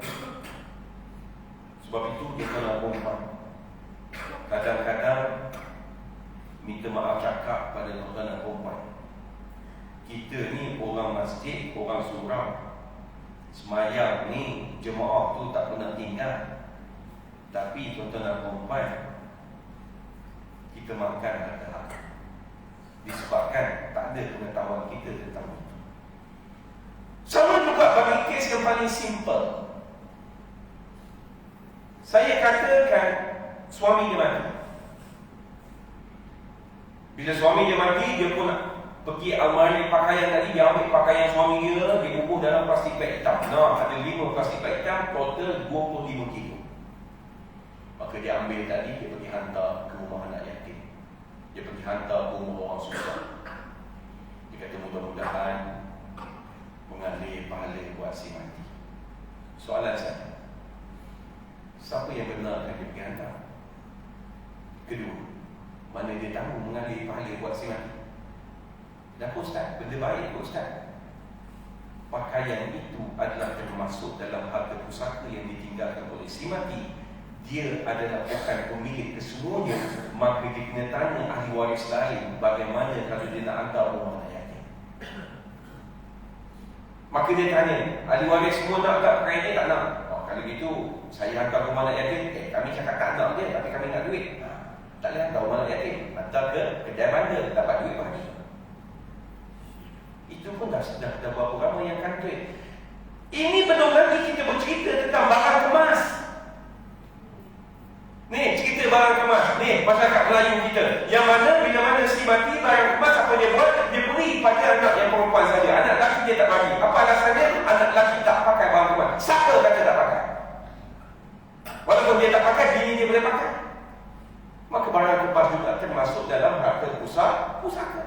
Sebab itu dia tuan-tuan perempuan, kadang-kadang minta maaf cakap pada tuan-tuan dan perempuan, kita ni orang masjid, orang surau, semayang ni jemaah tu tak pernah tinggal. Tapi tuan-tuan dan perempuan, kita makan harta haram disebabkan tak ada pengetahuan kita tentang itu. Sama juga bagi kes yang paling simple. Saya katakan suami dia mati. Bila suami dia mati, dia pun nak pergi almari pakaian tadi, dia ambil pakaian suami dia, dia bubuh dalam plastik beg hitam. Nah, ada 5 plastik beg hitam, total 25 kilo. Maka dia ambil tadi, dia pergi hantar ke rumah anak yatim. Dia pergi hantar ke rumah orang susah. Dia kata mudah-mudahan mengalir pahala buat si mati. Soalan saya, siapa yang benarkan dia pergi hantar? Kedua, mana dia tahu mengalir pahala buat si mati? Dan Ustaz, benda baik Ustaz. Pakaian itu adalah termasuk dalam harta pusaka yang ditinggalkan oleh si mati. Dia adalah bukan pemilik kesemuanya. Maka dia kena tanya ahli waris lain, bagaimana kalau dia nak hantar rumah anak yatim. Maka dia tanya, ahli waris semua nak tak pakaian ni? Tak nak. Oh, kalau gitu saya hantar rumah anak yatim. Kami cakap tak nak dia, tapi kami nak duit. Tak boleh hantar rumah anak yatim, hantar ke kedai bandar, dapat duit bagi. Itu pun dah berapa ramai yang kantor. Ini belum lagi kita bercerita tentang barang kemas. Ni cerita barang kemas. Ni masyarakat Melayu kita, yang mana bila mana si mati, barang kemas apa dia buat? Dia beri pada anak yang perempuan saja. Anak lelaki dia tak bagi. Apa alasannya? Anak lelaki tak pakai barang kemas. Siapa kata tak pakai? Walaupun dia tak pakai, bini dia boleh pakai. Maka barang kemas juga termasuk dalam harta pusaka.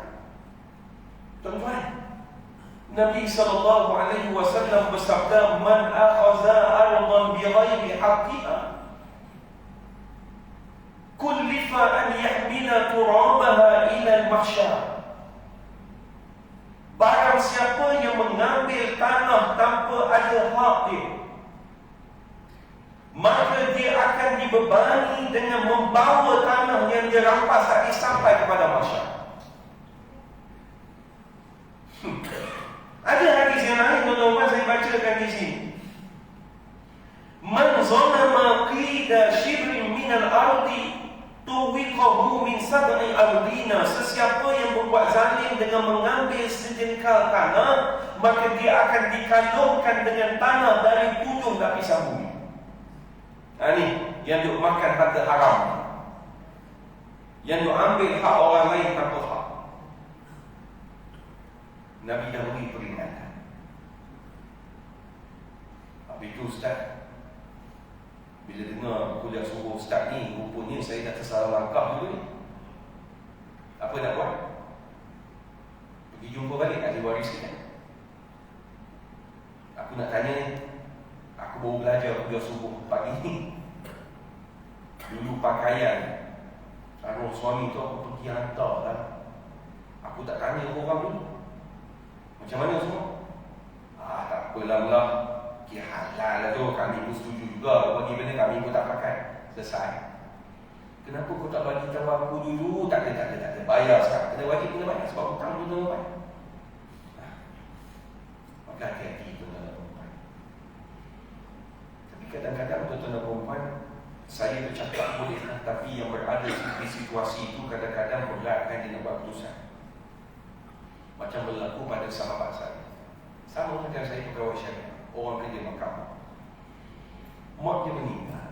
Tuan-tuan, Nabi SAW bersabda, man akhadha ardan bighairi haqqiha kullifa an yahmila turabaha ila al-mahsyar. Barang siapa yang mengambil tanah tanpa ada hak dia, maka dia akan dibebani dengan membawa tanah yang dia rampas tadi sampai kepada mahsyar. Ada hadis yang lain tuan-tuan saya bacakan di sini. Man zalama qida shibrin min al-ardi tuwiqahu min sab'i ardina. Sesiapa yang berbuat zalim dengan mengambil sejengkal tanah, maka dia akan dikalungkan dengan tanah dari 7 lapisan bumi. Ini yang duk makan harta haram, yang duk ambil hak orang lain tanpa hak. Nabi dah beri peringatan. Habis itu Ustaz, bila dengar kuliah subuh Ustaz ni, rupanya saya dah tersalah langkah dulu ni. Apa nak buat? Pergi jumpa balik ahli waris kita. Aku nak tanya ni, aku baru belajar kuliah subuh pagi ni. Dulu pakaian arwah suami tu aku pergi hantar lah. Aku tak tanya orang dulu macam mana semua. Tak apalah mula, kira halal lah tu, kami pun setuju juga bagi benda kami pun tak pakai. Selesai. Kenapa kau tak bagi tahu aku dulu? Tak ada. Bayar sekarang. Kena wajib kena bayar sebab hutang tu tuan-tuan. Maka hati-hati tuan-tuan dan perempuan. Tapi kadang-kadang tuan-tuan dan perempuan, saya bercakap boleh, tapi yang berada di situasi itu kadang-kadang beratkan dia nak buat keputusan. Macam berlaku pada sahabat saya. Sama macam saya pegawai syariah, orang kerja mahkamah. Mak dia meninggal.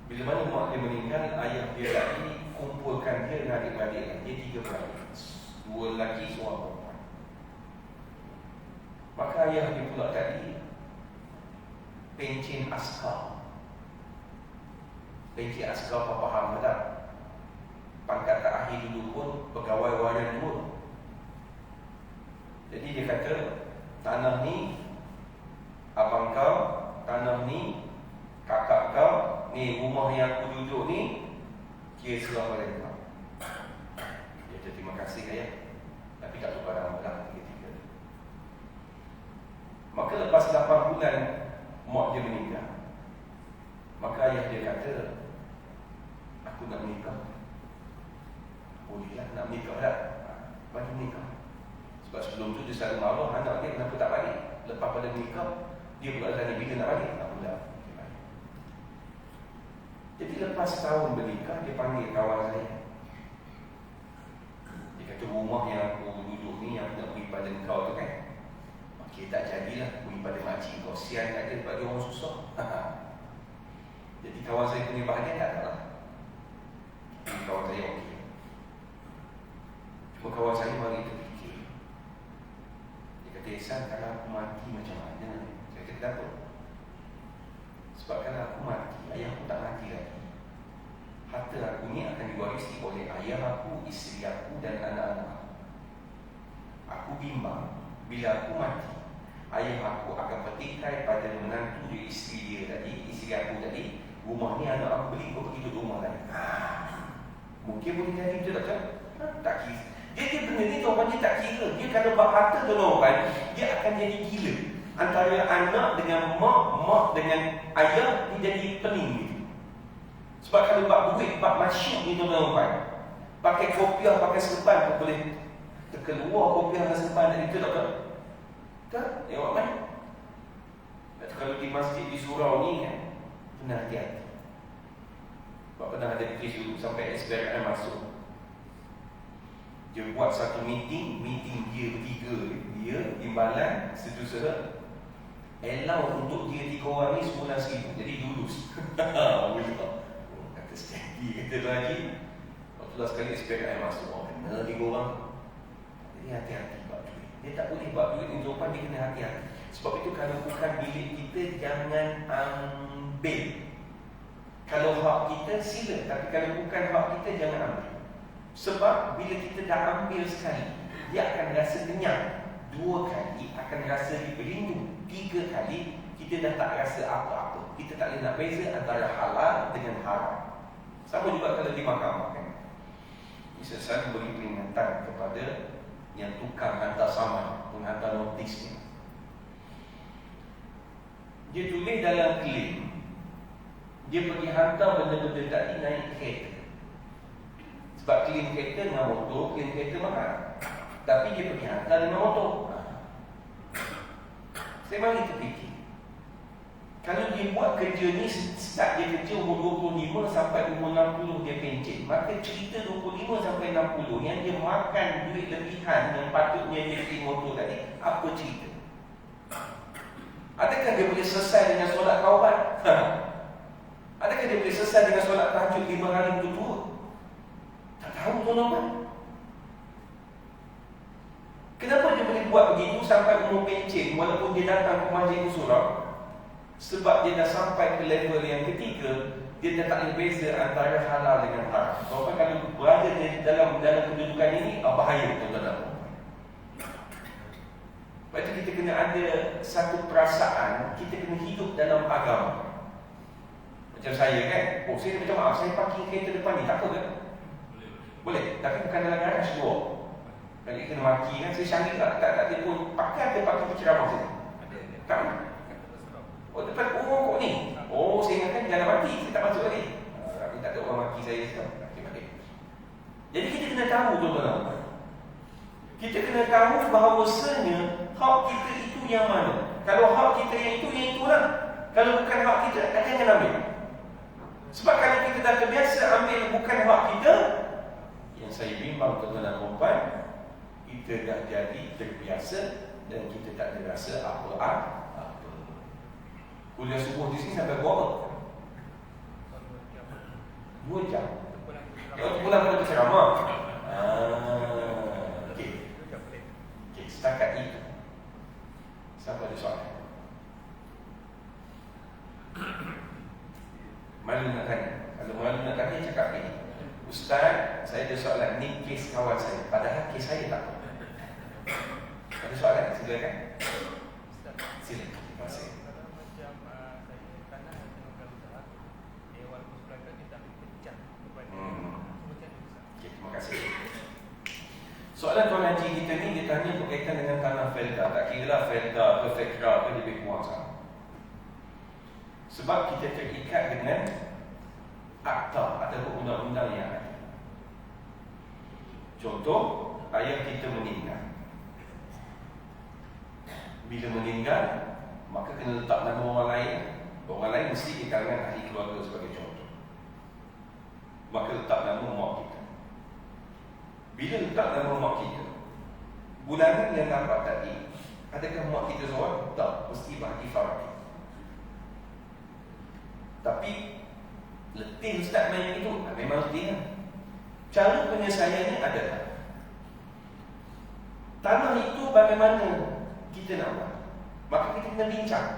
Bila mana mak dia meninggal, ayah dia tadi kumpulkan dia dengan adik-adik. Dia 3 beradik, 2 lelaki, seorang perempuan. Maka ayah dia pula tadi pencen askar. Pencen askar, apa faham tak? pangkat terakhir dulu pun pegawai waran dulu. Jadi dia kata, tanah ni abang kau, tanah ni kakak kau, ni rumah yang aku duduk ni, kira serah pada kau. Dia kata terima kasih ayah, tapi tak tukar dalam belah tiga-tiga. Maka lepas 8 bulan mak dia meninggal, maka ayah dia kata, aku nak menikah. Bolehlah, nak menikah tak? Bagi menikah. Sebab sebelum tu dia selalu marah anak dia kenapa tak balik. Lepas pada menikah, dia pula tanya bila nak balik. Tak pula. Jadi lepas tahun bernikah, dia panggil kawan saya. Dia kata, rumah yang aku duduk ni, yang aku nak beri pada kau tu kan, okey, tak jadilah beri pada makcik kau. Sian kat dia sebab dia orang susah. Jadi kawan saya punya bahagian tak ada lah. Jadi kawan saya okey. Cuma kawan saya mari terfikir. Dia kata, Ihsan, kalau aku mati macam mana? Saya kata, kenapa? Sebab kalau aku mati, ayah aku tak mati lagi. Harta aku ni akan diwarisi oleh ayah aku, isteri aku dan anak-anak aku. Aku bimbang, bila aku mati, ayah aku akan petikai pada menantu dia, isteri dia tadi, isteri aku tadi, rumah ni anak aku beli, kau pergi duduk rumah lain. Mungkin boleh jadi betul tak? Tak kira. Dia benda ni tuan-tuan dia tak kira. Dia kalau bab harta tuan-tuan, dia akan jadi gila. Antara anak dengan mak dengan ayah, dia jadi pening gitu. Sebab kalau bab duit, bab masyuk ni tuan-tuan, pakai kopiah, pakai serban pun boleh terkeluar kopiah dan serban tadi, betul tak? Tak? Tengok kan? Kalau di masjid di surau ni kan, kena hati-hati. Sebab pernah ada kes dulu sampai SPRM masuk. Dia buat satu meeting dia bertiga, dia, imbalan, setiausaha, allow untuk dia 3 orang ni sebulan 1,000. Jadi lulus. Kata steady, kata lagi. Waktu lah sekali SPRM masuk, kena 3 orang. Jadi hati-hati buat duit. Dia tak boleh buat duit ni tuan, dia kena hati-hati. Sebab itu kalau bukan bilik kita, jangan ambil. Kalau hak kita, sila. Tapi kalau bukan hak kita, jangan ambil. Sebab bila kita dah ambil sekali, dia akan rasa kenyang. 2 kali akan rasa diperindu. 3 kali kita dah tak rasa apa-apa. Kita tak boleh nak beza antara halal dengan haram. Sama juga kalau di mahkamah kan. Saya beri peringatan kepada yang tukang hantar saman, menghantar notis ni. Dia tulis dalam klaim, dia pergi hantar benda-benda tadi naik kereta. Sebab klaim kereta dengan motor, klaim kereta mahal. Tapi dia pergi hantar dengan motor. Saya mari terfikir, kalau dia buat kerja ni, start dia kerja umur 25 sampai umur 60 dia pencet, maka cerita 25 sampai 60 yang dia makan duit lebihan yang patutnya dia beli motor tadi, apa cerita? Adakah dia boleh selesai dengan solat kawan? Adakah dia boleh selesai dengan solat tahajud 5 hari berturut-turut? Tak tahu tuan-tuan. Kenapa dia boleh buat begitu sampai umur pencen walaupun dia datang ke masjid surau? Sebab dia dah sampai ke level yang ketiga, dia dah tak boleh beza antara halal dengan haram. Sebab kalau berada dalam kedudukan ini, bahaya tuan-tuan. Sebab itu kita kena ada satu perasaan, kita kena hidup dalam agama. Macam saya kan, saya minta maaf, saya parking kereta depan ni, tak apa ke? Boleh, tapi bukan dalam garaj luar. Kalau kena maki kan, saya syangka tak telefon. Pakai ada pakai penceramah sini? Tak. Oh, depan kok ni? Oh, saya ingatkan jalan mati, saya tak masuk lagi. Tapi tak ada orang maki saya sekarang. Jadi kita kena tahu tuan-tuan. Kita kena tahu bahawasanya hak kita itu yang mana. Kalau hak kita yang itulah. Kalau bukan hak kita, jangan ambil. Sebab kalau kita dah terbiasa ambil bukan hak kita, yang saya bimbang tuan-tuan dan puan, kita dah jadi terbiasa dan kita tak ada rasa apa-apa. Kuliah subuh di sini sampai berapa? 2 jam. Kalau pulang pada berceramah. Okey, setakat itu. Siapa ada soalan? Malu nak tanya. Kalau malu nak tanya, cakap ni. Ustaz, saya ada soalan ni kes kawan saya, padahal kes saya tak. Ada soalan? Silakan. Silakan. Terima kasih. Terima kasih. Soalan Tuan Haji kita ni, dia tanya berkaitan dengan tanah felda. Tak kira lah felda ke fekra ke lebih kurang sama. Sebab kita terikat dengan akta atau undang-undang yang ada. Contoh, ayah kita meninggal. Bila meninggal, maka kena letak nama orang lain. Orang lain mesti di kalangan ahli keluarga sebagai contoh. Maka letak nama mak kita. Bila letak nama mak kita, bulanan yang dapat tadi, adakah mak kita seorang? Tak, mesti bagi farah. Tapi letih Ustaz main itu, memang letih kan? Cara penyelesaiannya adalah tanah itu bagaimana kita nak buat. Maka kita kena bincang.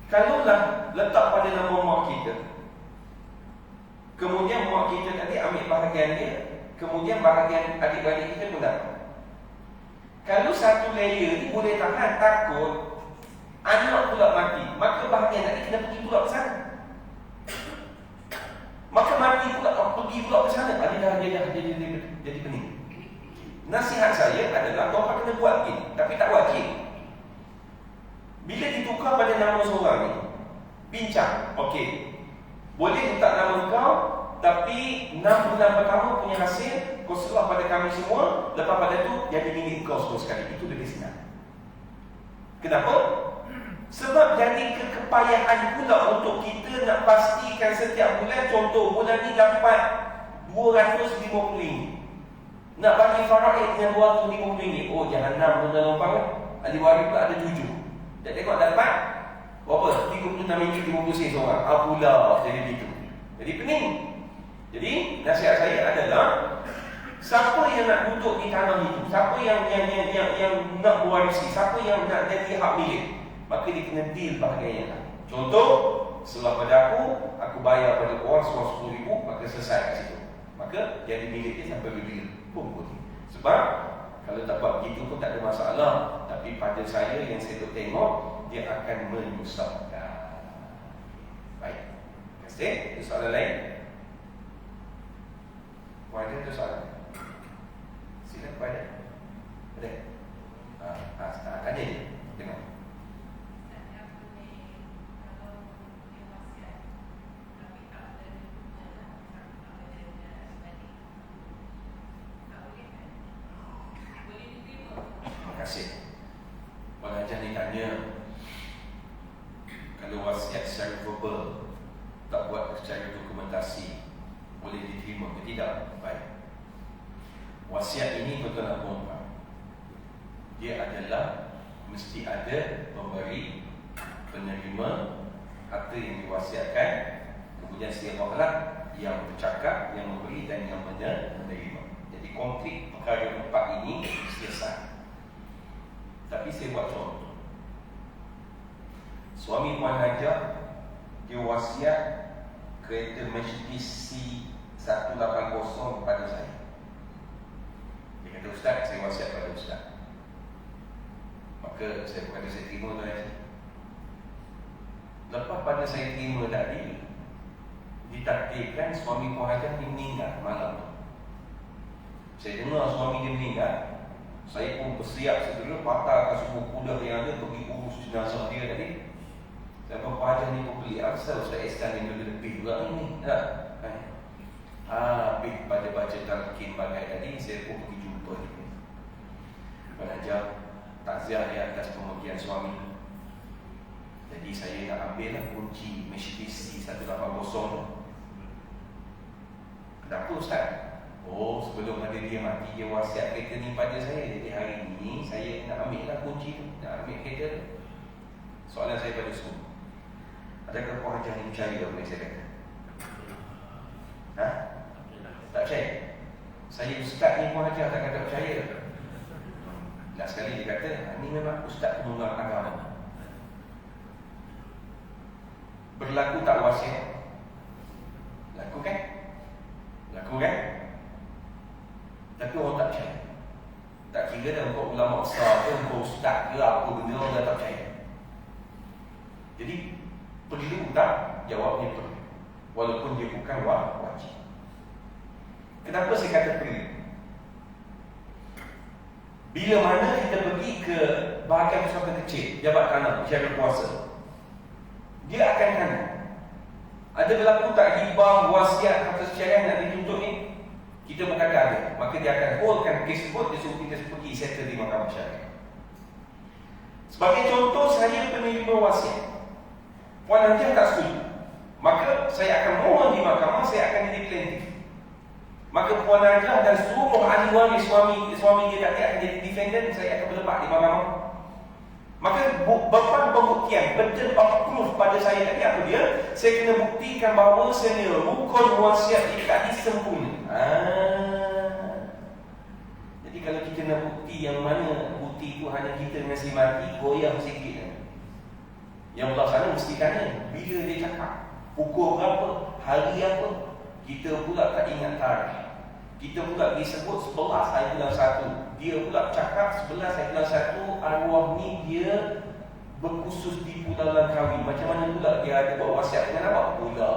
Kalaulah letak pada nama mak kita, kemudian mak kita tadi ambil bahagian dia, kemudian bahagian adik-beradik kita pun dapat. Kalau satu layer ni boleh tahan, takut anak pula mati, maka bahagian tadi kena pergi pula ke sana. Maka mati pula, pergi pula ke sana. Adakah dia jadi pening? Nasihat saya adalah bapa kena buat begini, tapi tak wajib. Bila ditukar pada nama seorang ni, bincang. Okey, boleh letak nama kau, tapi 6 bulan pertama punya hasil kau serah pada kami semua. Lepas pada tu jadi milik kau semua sekali. Itu lebih senang. Kenapa? Sebab jadi kekepayahan pula untuk kita nak pastikan setiap bulan. Contoh, bulan ni dapat RM250. Nak bagi faraid dengan RM250. Oh, jangan 6 bulan lompat kan? Ahli waris pula ada 7. Tak tengok dapat berapa? RM36.50 seorang. Pula jadi begitu. Jadi pening. Jadi nasihat saya adalah, siapa yang nak duduk di tanah itu, siapa yang nak mewarisi, siapa yang nak jadi hak milik, maka dia kena deal bahagian yang lain. Contoh, setelah pada aku bayar pada orang seorang RM10,000, maka selesai kat situ. Maka jadi milik dia sampai bila pun boleh. Sebab kalau dapat begitu pun tak ada masalah. Tapi pada saya yang saya tengok, dia akan menyusahkan. Baik. Terima kasih. Ada soalan lain? Ada soalan? Sila kepada. Ada? Tanya je. Dengar. Terima kasih. Pengajar ni tanya, kalau wasiat secara verbal tak buat secara dokumentasi, boleh diterima ke tidak? Baik. Wasiat ini betul-betul perempuan. Dia adalah mesti ada pemberi, penerima harta yang diwasiatkan, kemudian setiap orang yang bercakap, yang memberi dan yang menerima. Jadi konflik perkara empat ini selesai. Tapi saya buat contoh. Suami Puan Hajar, dia wasiat kereta Mercedes C180 pada saya. Dia kata, Ustaz, saya wasiat pada Ustaz. Maka saya berkata, saya terima tu lagi. Lepas pada saya terima tadi, ditakdirkan suami Puan Hajar meninggal malam tu. Saya dengar suami dia meninggal, saya pun bersiap segera patahkan semua kuda yang ada, pergi urus jenazah dia tadi. Dan Puan Hajar ni pun pelik, asal Ustaz Ihsan ni lebih juga ni tak? Habis pada baca talqin bagai tadi, saya pun pergi jumpa dia. Puan Hajar takziah di atas pemergian suami. Jadi saya nak ambil lah kunci Mercedes C180. Kenapa Ustaz? Oh, sebelum pada dia mati, dia wasiat kereta ni pada saya. Jadi hari ni saya nak ambil lah kunci tu, nak ambil kereta tu. Soalan saya pada semua, adakah Puan Hajar ni percaya apa yang saya kata? Tak percaya? Saya Ustaz ni Puan Hajar tak kata percaya. Last sekali dia kata, ni memang Ustaz penunggang agama. Berlaku tak wasiat? Laku kan? kira dah kau ulama besar ke, kau ustaz ke, apa benda orang dah tak percaya. Jadi perlu tak? Jawabnya perlu, walaupun dia bukan wajib. Kenapa saya kata perlu? Bila mana kita pergi ke bahagian pesawat kecil, jabat tanah, syarat kuasa, dia akan tanya, ada berlaku tak hibah, wasiat atau syariah nak dituntut ni? Kita berkata ada. Maka dia akan holdkan kes tersebut, dia suruh kita pergi settle di mahkamah syariah. Sebagai contoh, saya penerima wasiat, Puan Haji tak setuju, maka saya akan mohon di mahkamah, saya akan jadi plaintiff. Maka Puan Najah dan seluruh ahli waris suami dia tadi akan jadi defendant, saya akan berdebat di mahkamah. Maka beban pembuktian, betul proof pada saya tadi apa dia? Saya kena buktikan bahawa senior rukun wasiat ini tadi sempurna. Jadi kalau kita nak bukti yang mana bukti itu hanya kita dengan si mati, goyang sikit. Yang belah sana mesti tanya, bila dia cakap, pukul berapa, hari apa, kita pula tak ingat tarikh. Kita pula disebut 11 hari bulan 1. Dia pula cakap 11 hari bulan 1, arwah ni dia berkhusus di Pulau Langkawi. Macam mana pula dia ada buat wasiat dengan apa? Pula.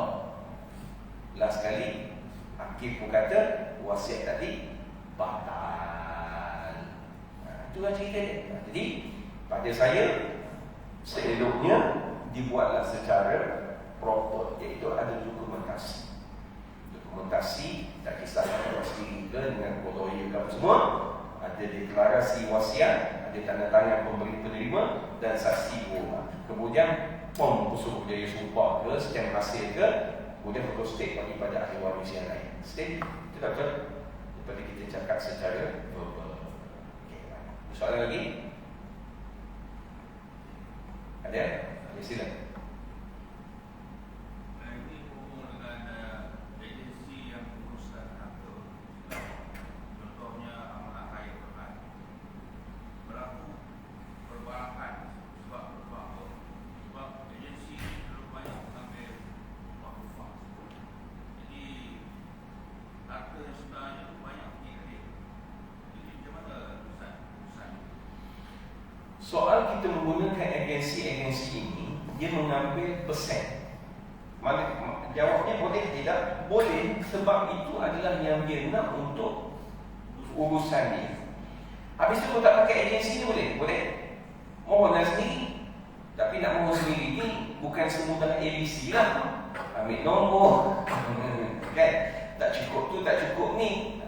Last sekali, Hakim pun kata wasiat tadi batal. Itulah cerita dia. Jadi pada saya, seeloknya dibuatlah secara proper, iaitu ada dokumentasi. Dokumentasi, tak kisah orang sendiri ke dengan lawyer ke apa semua, ada deklarasi wasiat, ada tanda tangan pemberi penerima dan saksi orang. Kemudian suruh dia sumpah ke, setiap hasil ke, kemudian foto state bagi pada ahli waris yang lain. State, itu tak betul? Daripada kita cakap secara verbal. Okay. Soalan lagi? Ada? Ada sila. Soal kita menggunakan agensi-agensi ini, dia mengambil persen. Jawabnya boleh tidak? Boleh, sebab itu adalah yang dia nak untuk urusan dia. Habis itu kalau tak pakai agensi ni boleh? Boleh. Mohonlah sendiri. Tapi nak mohon sendiri ni bukan semudah ABC lah. Ambil nombor kan? Tak cukup tu, tak cukup ni.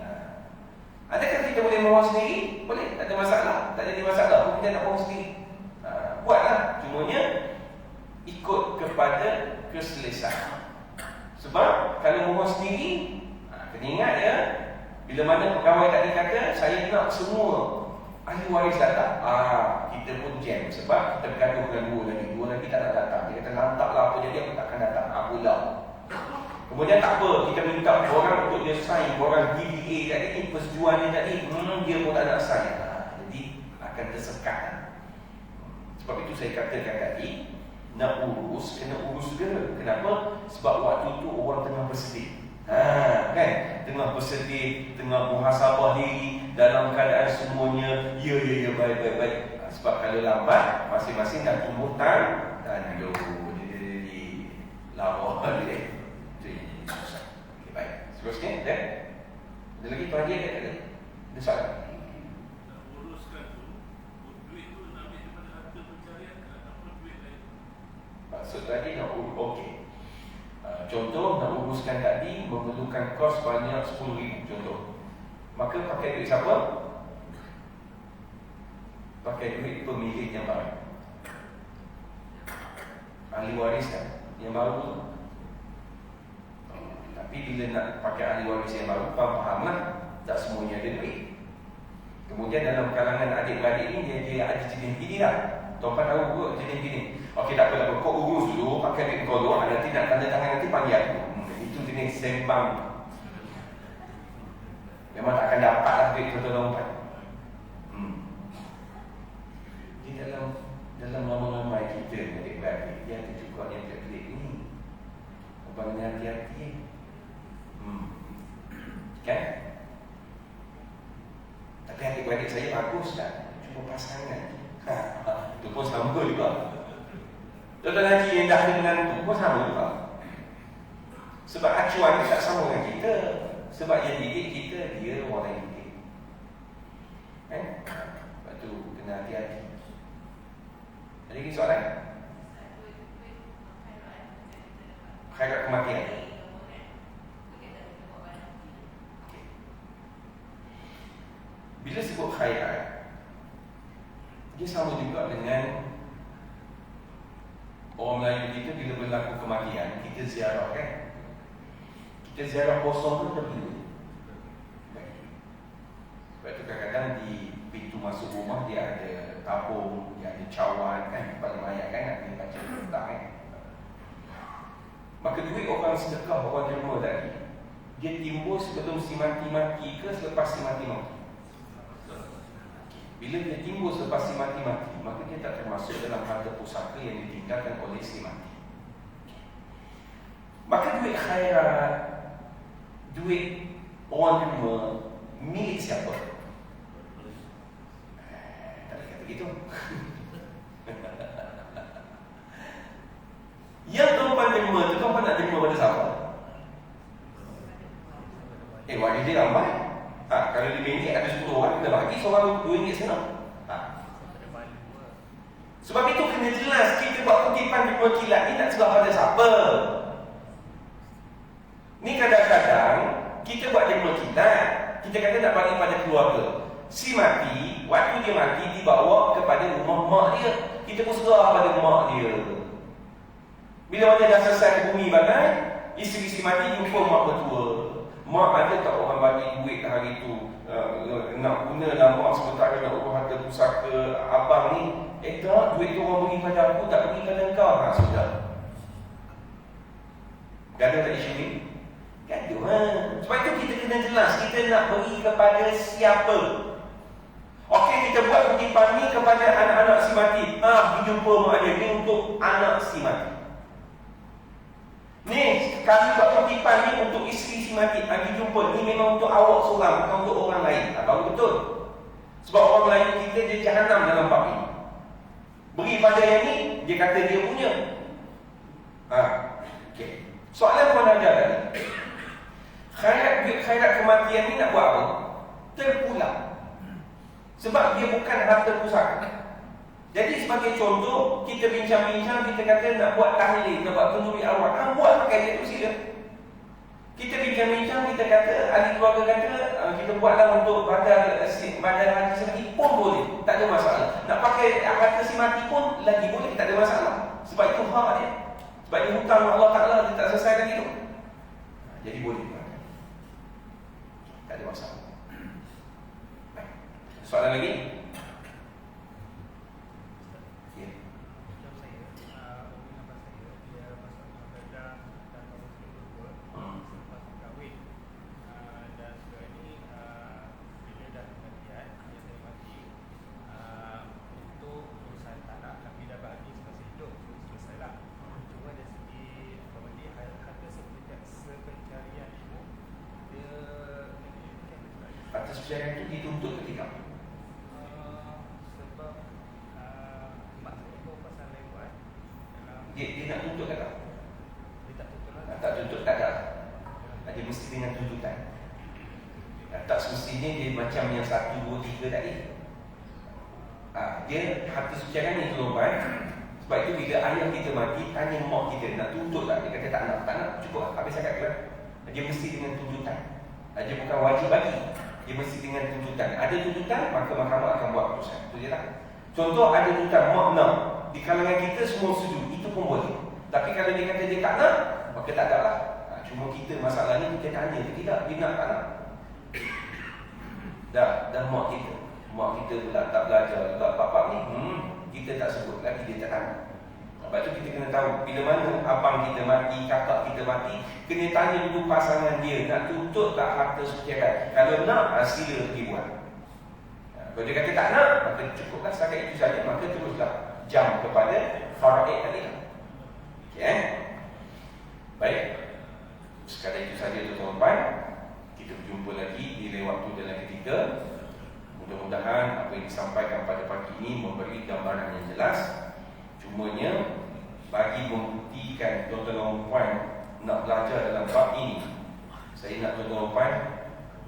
Adakah kita boleh mohon sendiri? Boleh, tak ada masalah. Tak ada masalah pun kita nak mohon sendiri. Buatlah. Cumanya ikut kepada keselesaan. Sebab kalau mohon sendiri, kena ingat ya, bila mana pegawai tadi kata saya nak semua ahli waris datang, kita pun jam. Sebab kita bergaduh dengan dua lagi tak nak datang. Dia kata lantaklah apa jadi, aku takkan datang. Pula. Kemudian tak apa, kita minta orang untuk dia sign, orang DBA tadi ni, persetujuan dia tadi, dia pun tak nak sign. Jadi akan tersekat. Sebab itu saya katakan tadi, nak urus, kena urus segera. Kenapa? Sebab waktu tu orang tengah bersedih. Kan? Tengah bersedih, tengah muhasabah diri, dalam keadaan semuanya ya, baik. Sebab kalau lambat, masing-masing dah tumbuh dan dia lawa dia. Okay, baik. Seterusnya, dan ada lagi Tuan Haji ada? Ada soalan? Uruskan tu, duit tu nak ambil daripada harta pencarian ke ataupun duit lain? Maksud tadi nak urus, okey. Contoh, nak uruskan tadi memerlukan kos banyak 10,000 contoh. Maka pakai duit siapa? Pakai duit pemilik yang baru, ahli waris kan? Yang baru tu. Tapi bila nak pakai ahli waris yang baru, faham-fahamlah, tak semuanya ada duit. Kemudian dalam kalangan adik-beradik ni, dia ada jenis gini lah. Tuan-tuan tahu kot jenis gini. Okey, tak apa, kau urus dulu, pakai duit kau dulu, nanti nak tanda tangan nanti panggil aku. Itu jenis sembang. Memang tak akan dapat lah duit tuan-tuan. Di dalam ramai-ramai kita ni adik-beradik, dia ada juga yang terklik ni. Abang ni hati-hati. Kan? Tapi adik-beradik adik-beradik saya bagus tak? Cuma pasangan. Itu pun sama juga. Tuan-tuan haji yang dah dengan tu pun sama juga. Sebab acuan dia tak sama dengan kita. Sebab yang didik kita, dia orang yang didik. Sebab tu kena hati-hati. Ada lagi soalan? Khairat kematian. Bila sebut khairat, dia sama juga dengan orang Melayu kita bila berlaku kematian, kita ziarah kan? Kita ziarah kosong tu dah bila? Sebab tu kadang-kadang di pintu masuk rumah dia ada tabung, dia ada cawan kan, kepala mayat kan, nak kena baca letak kan. Maka duit orang sedekah, orang derma tadi, dia timbul sebelum si mati-mati ke selepas si mati-mati? Bila dia timbul selepas si mati-mati, maka dia tak termasuk dalam harta pusaka yang ditinggalkan oleh si mati. Maka duit khairat, duit orang derma, milik siapa? Tak boleh kata gitu. Yang tuan derma tu, tuan nak derma pada siapa? Wajib dia ramai. Kalau RM5 ada 10 orang, kita bagi seorang RM2 senang. Sebab itu kena jelas kita buat kutipan di perwakilan ni nak sebab pada siapa. Ni kadang-kadang kita buat di perwakilan, kita kata nak bagi pada keluarga. Si mati, waktu dia mati dibawa kepada rumah mak dia. Kita pun serah pada mak dia. Bila mana dah selesai ke bumi bagai, isteri si mati jumpa mak bertua. Mak ada tak orang bagi duit hari tu, nak guna dah mak sementara nak urus harta pusaka abang ni. Tak, duit tu orang bagi pada aku, tak bagi pada engkau. Sudah. Gaduh tak isu ni? Gaduh Sebab itu kita kena jelas, kita nak beri kepada siapa. Okey, kita buat kutipan ni kepada anak-anak si mati. Pergi jumpa mak dia, ni untuk anak si mati. Ni, kami buat kutipan ni untuk isteri si mati. Pergi jumpa, ni memang untuk awak seorang, bukan untuk orang lain. Baru betul. Sebab orang lain kita, dia jahanam dalam bab ini. Beri pada yang ni, dia kata dia punya. Okey. Soalan Puan Nadia tadi, khairat kematian ni nak buat apa? Terpulang. Sebab dia bukan harta pusaka. Jadi sebagai contoh, kita bincang-bincang, kita kata nak buat tahlil, nak buat kenduri arwah. Buat pakai dia tu sila. Kita bincang-bincang, kita kata, ahli keluarga kata, kita buatlah untuk badan haji semati pun boleh. Tak ada masalah. Nak pakai harta si mati pun lagi boleh, tak ada masalah. Sebab itu hak dia. Sebab dia hutang Allah Ta'ala, dia tak selesai lagi tu. Jadi boleh. Tak ada masalah. Soalan lagi? Ya. Macam saya, hubungan abang saya, dia masuk Ramadan dan tahun kedua selepas kahwin. Dan sekarang ni, bila dah kematian, ayah saya mati, untuk urusan tanah, kami dah bagi semasa hidup, selesai lah. Cuma dari segi harta sepencarian ibu, dia Harta sepencarian itu dituntut ketika sebab mak saya bawa pasal lewat dalam dia nak tuntut kata? dia tak tuntut lah. Tak tuntut tak ada. Dia mesti dengan tuntutan. Tak semestinya dia macam yang 1, 2, 3 tadi. Dia harta sepencarian ni tuan-tuan. Sebab itu bila ayah kita mati, tanya mak kita nak tuntut tak? Dia kata tak nak, cukup habis cakap ke? Dia mesti dengan tuntutan. Dia bukan wajib bagi. Dia mesti dengan tuntutan. Ada tuntutan, maka mahkamah akan buat keputusan. Itu je lah. Contoh ada tuntutan, mak nak. Di kalangan kita semua setuju, itu pun boleh. Tapi kalau dia kata dia tak nak, maka tak ada lah. Cuma kita masalah ni kita tanya ke tidak, dia nak tak nak. Dah mak kita pula tak belajar juga bab-bab ni. Kita tak sebut lagi, dia tak tahu. Sebab tu kita kena tahu, bila mana abang kita mati, kakak kita mati, kena tanya dulu pasangan dia, nak tuntut tak harta sepencarian. Kalau nak, sila pergi buat. Kalau dia kata tak nak, maka cukuplah setakat itu saja, maka teruslah jam kepada faraid tadi. Okay, baik. Sekadar itu saja tuan-tuan. Kita berjumpa lagi di lain waktu dan lain ketika. Mudah-mudahan boleh disampaikan pada pagi ini memberi gambaran yang jelas. Cumanya bagi membuktikan tuan-tuan dan puan nak belajar dalam bab ini, saya nak tuan-tuan dan puan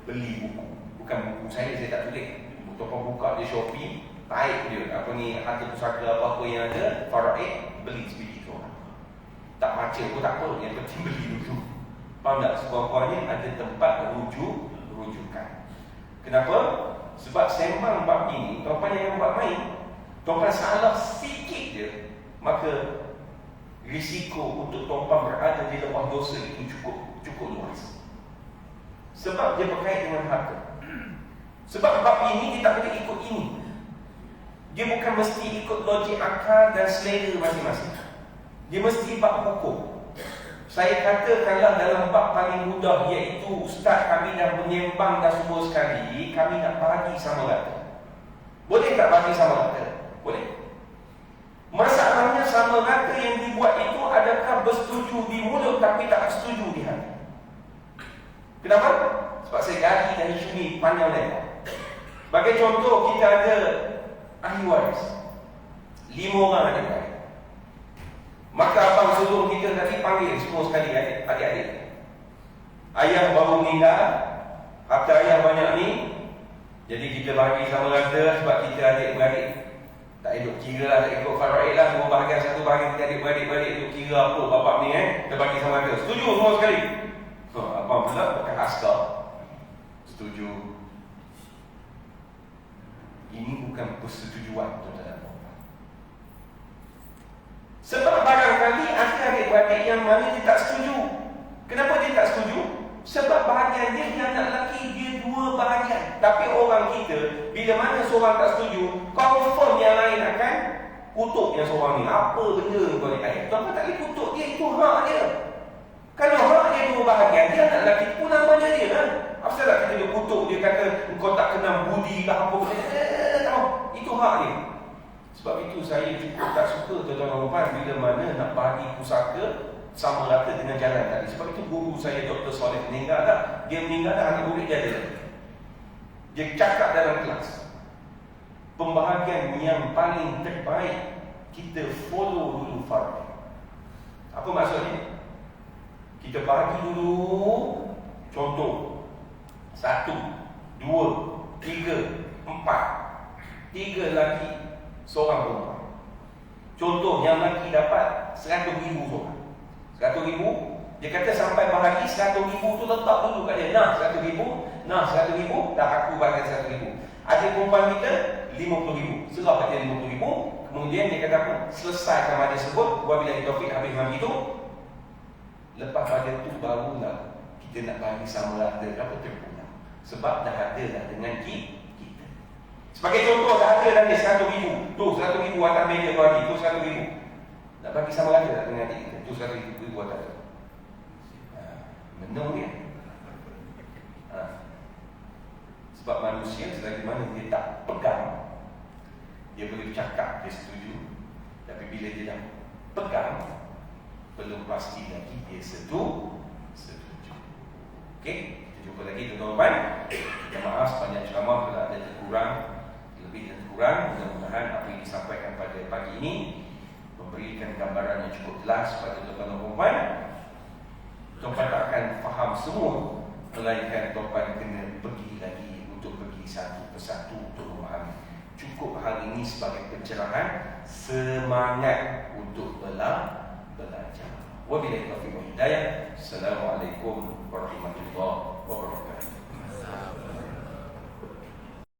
beli buku. Bukan buku saya tak tulis. Tuan-tuan buka di Shopee, taik dia apa ni, harta pusaka apa-apa yang ada, faraid, beli sebiji tu. Tak baca pun tak apa, yang penting beli dulu. Faham tak? Sekurang-kurangnya ada tempat rujukan. Kenapa? Sebab sembang bab ini, tuan-tuan jangan buat main. Tuan-tuan salah sikit je, maka risiko untuk tuan-tuan berada di lembah dosa itu cukup luas. Sebab dia berkait dengan harta. Sebab bab ini kita boleh ikut ini. Dia bukan mesti ikut logik akal dan selera masing-masing. Dia mesti bab hukum. Saya katakanlah dalam bab paling mudah, iaitu ustaz kami dah menyembang dah semua sekali, kami nak bagi sama rata. Boleh tak bagi sama rata? Boleh. Masalahnya sama rata yang dibuat itu adakah bersetuju di mulut tapi tak setuju di hati. Kenapa? Sebab saya gali dan isu ni panjang lebar. Sebagai contoh, kita ada ahli waris 5 orang adik-adik. Maka abang suruh kita tadi panggil semua sekali adik-adik. Ayah baru meninggal, harta ayah banyak ni, jadi kita bagi sama rata sebab kita adik-beradik. Tak elok kira lah, tak ikut faraid lah. 2 bahagian, 1 bahagian kita adik-beradik duk kira apa bapak ni kita bagi sama rata. Setuju semua sekali? Abang pula pakai askar. Setuju. Ini bukan persetujuan, tuan-tuan. Sebab barangkali ada adik-beradik yang mana dia tak setuju. Kenapa dia tak setuju? Sebab bahagian dia anak lelaki, dia 2 bahagian. Tapi orang kita, bila mana seorang tak setuju, confirm yang lain akan kutuk yang seorang ni. Apa benda kau ni kaya? Tuan-tuan tak boleh kutuk dia, itu hak dia. Kalau hak dia 2 bahagian, dia anak lelaki pun namanya dia kan. Apa tak kita dia kutuk, dia kata kau tak kenal budi lah apa. Itu hak dia. Sebab itu saya cukup tak suka tuan-tuan dan puan bila mana nak bagi pusaka sama rata dengan jalan tadi. Sebab itu guru saya Dr. Soleh meninggal tak? Dia meninggal dah, anak murid dia ada. Dia cakap dalam kelas, pembahagian yang paling terbaik kita follow dulu faraid. Apa maksudnya? Kita bagi dulu contoh 1, 2, 3, 4. 3 lelaki, seorang perempuan. Contoh, yang lelaki dapat 100,000 seorang. 100,000, dia kata sampai bahagi 100,000 tu letak dulu kat dia. Nah 100,000, nah 100,000, dah aku bagi 100,000. Ada perempuan kita 50,000, serah kat dia 50,000. Kemudian dia kata apa? Selesaikan majlis tersebut, wabillahi taufiq, habis macam itu. Lepas pada tu barulah kita nak bagi sama rata apa terpulang. Sebab dah ada dah dengan kita. Sebagai contoh, dah ada dah ni 100,000. Tu 100,000 atas meja bagi, tu 100,000. Nak bagi sama rata tak dengan adik kita? Tu 100,000 atas. Menung dia. Sebab manusia selagi mana dia tak pegang, dia boleh cakap dia setuju. Tapi bila dia dah pegang, belum pasti lagi dia setuju. Okey, kita jumpa lagi tuan-tuan. Minta maaf sepanjang ceramah kalau ada terkurang, lebih dan kurang. Mudah-mudahan apa yang disampaikan pada pagi ini memberikan gambaran yang cukup jelas kepada tuan-tuan dan puan. Tuan-tuan tak akan faham semua, melainkan tuan-tuan kena pergi lagi untuk pergi satu persatu untuk memahami. Cukup hal ini sebagai pencerahan, semangat untuk belajar. Wabillahi taufiq wal hidayah. Assalamualaikum warahmatullahi wabarakatuh.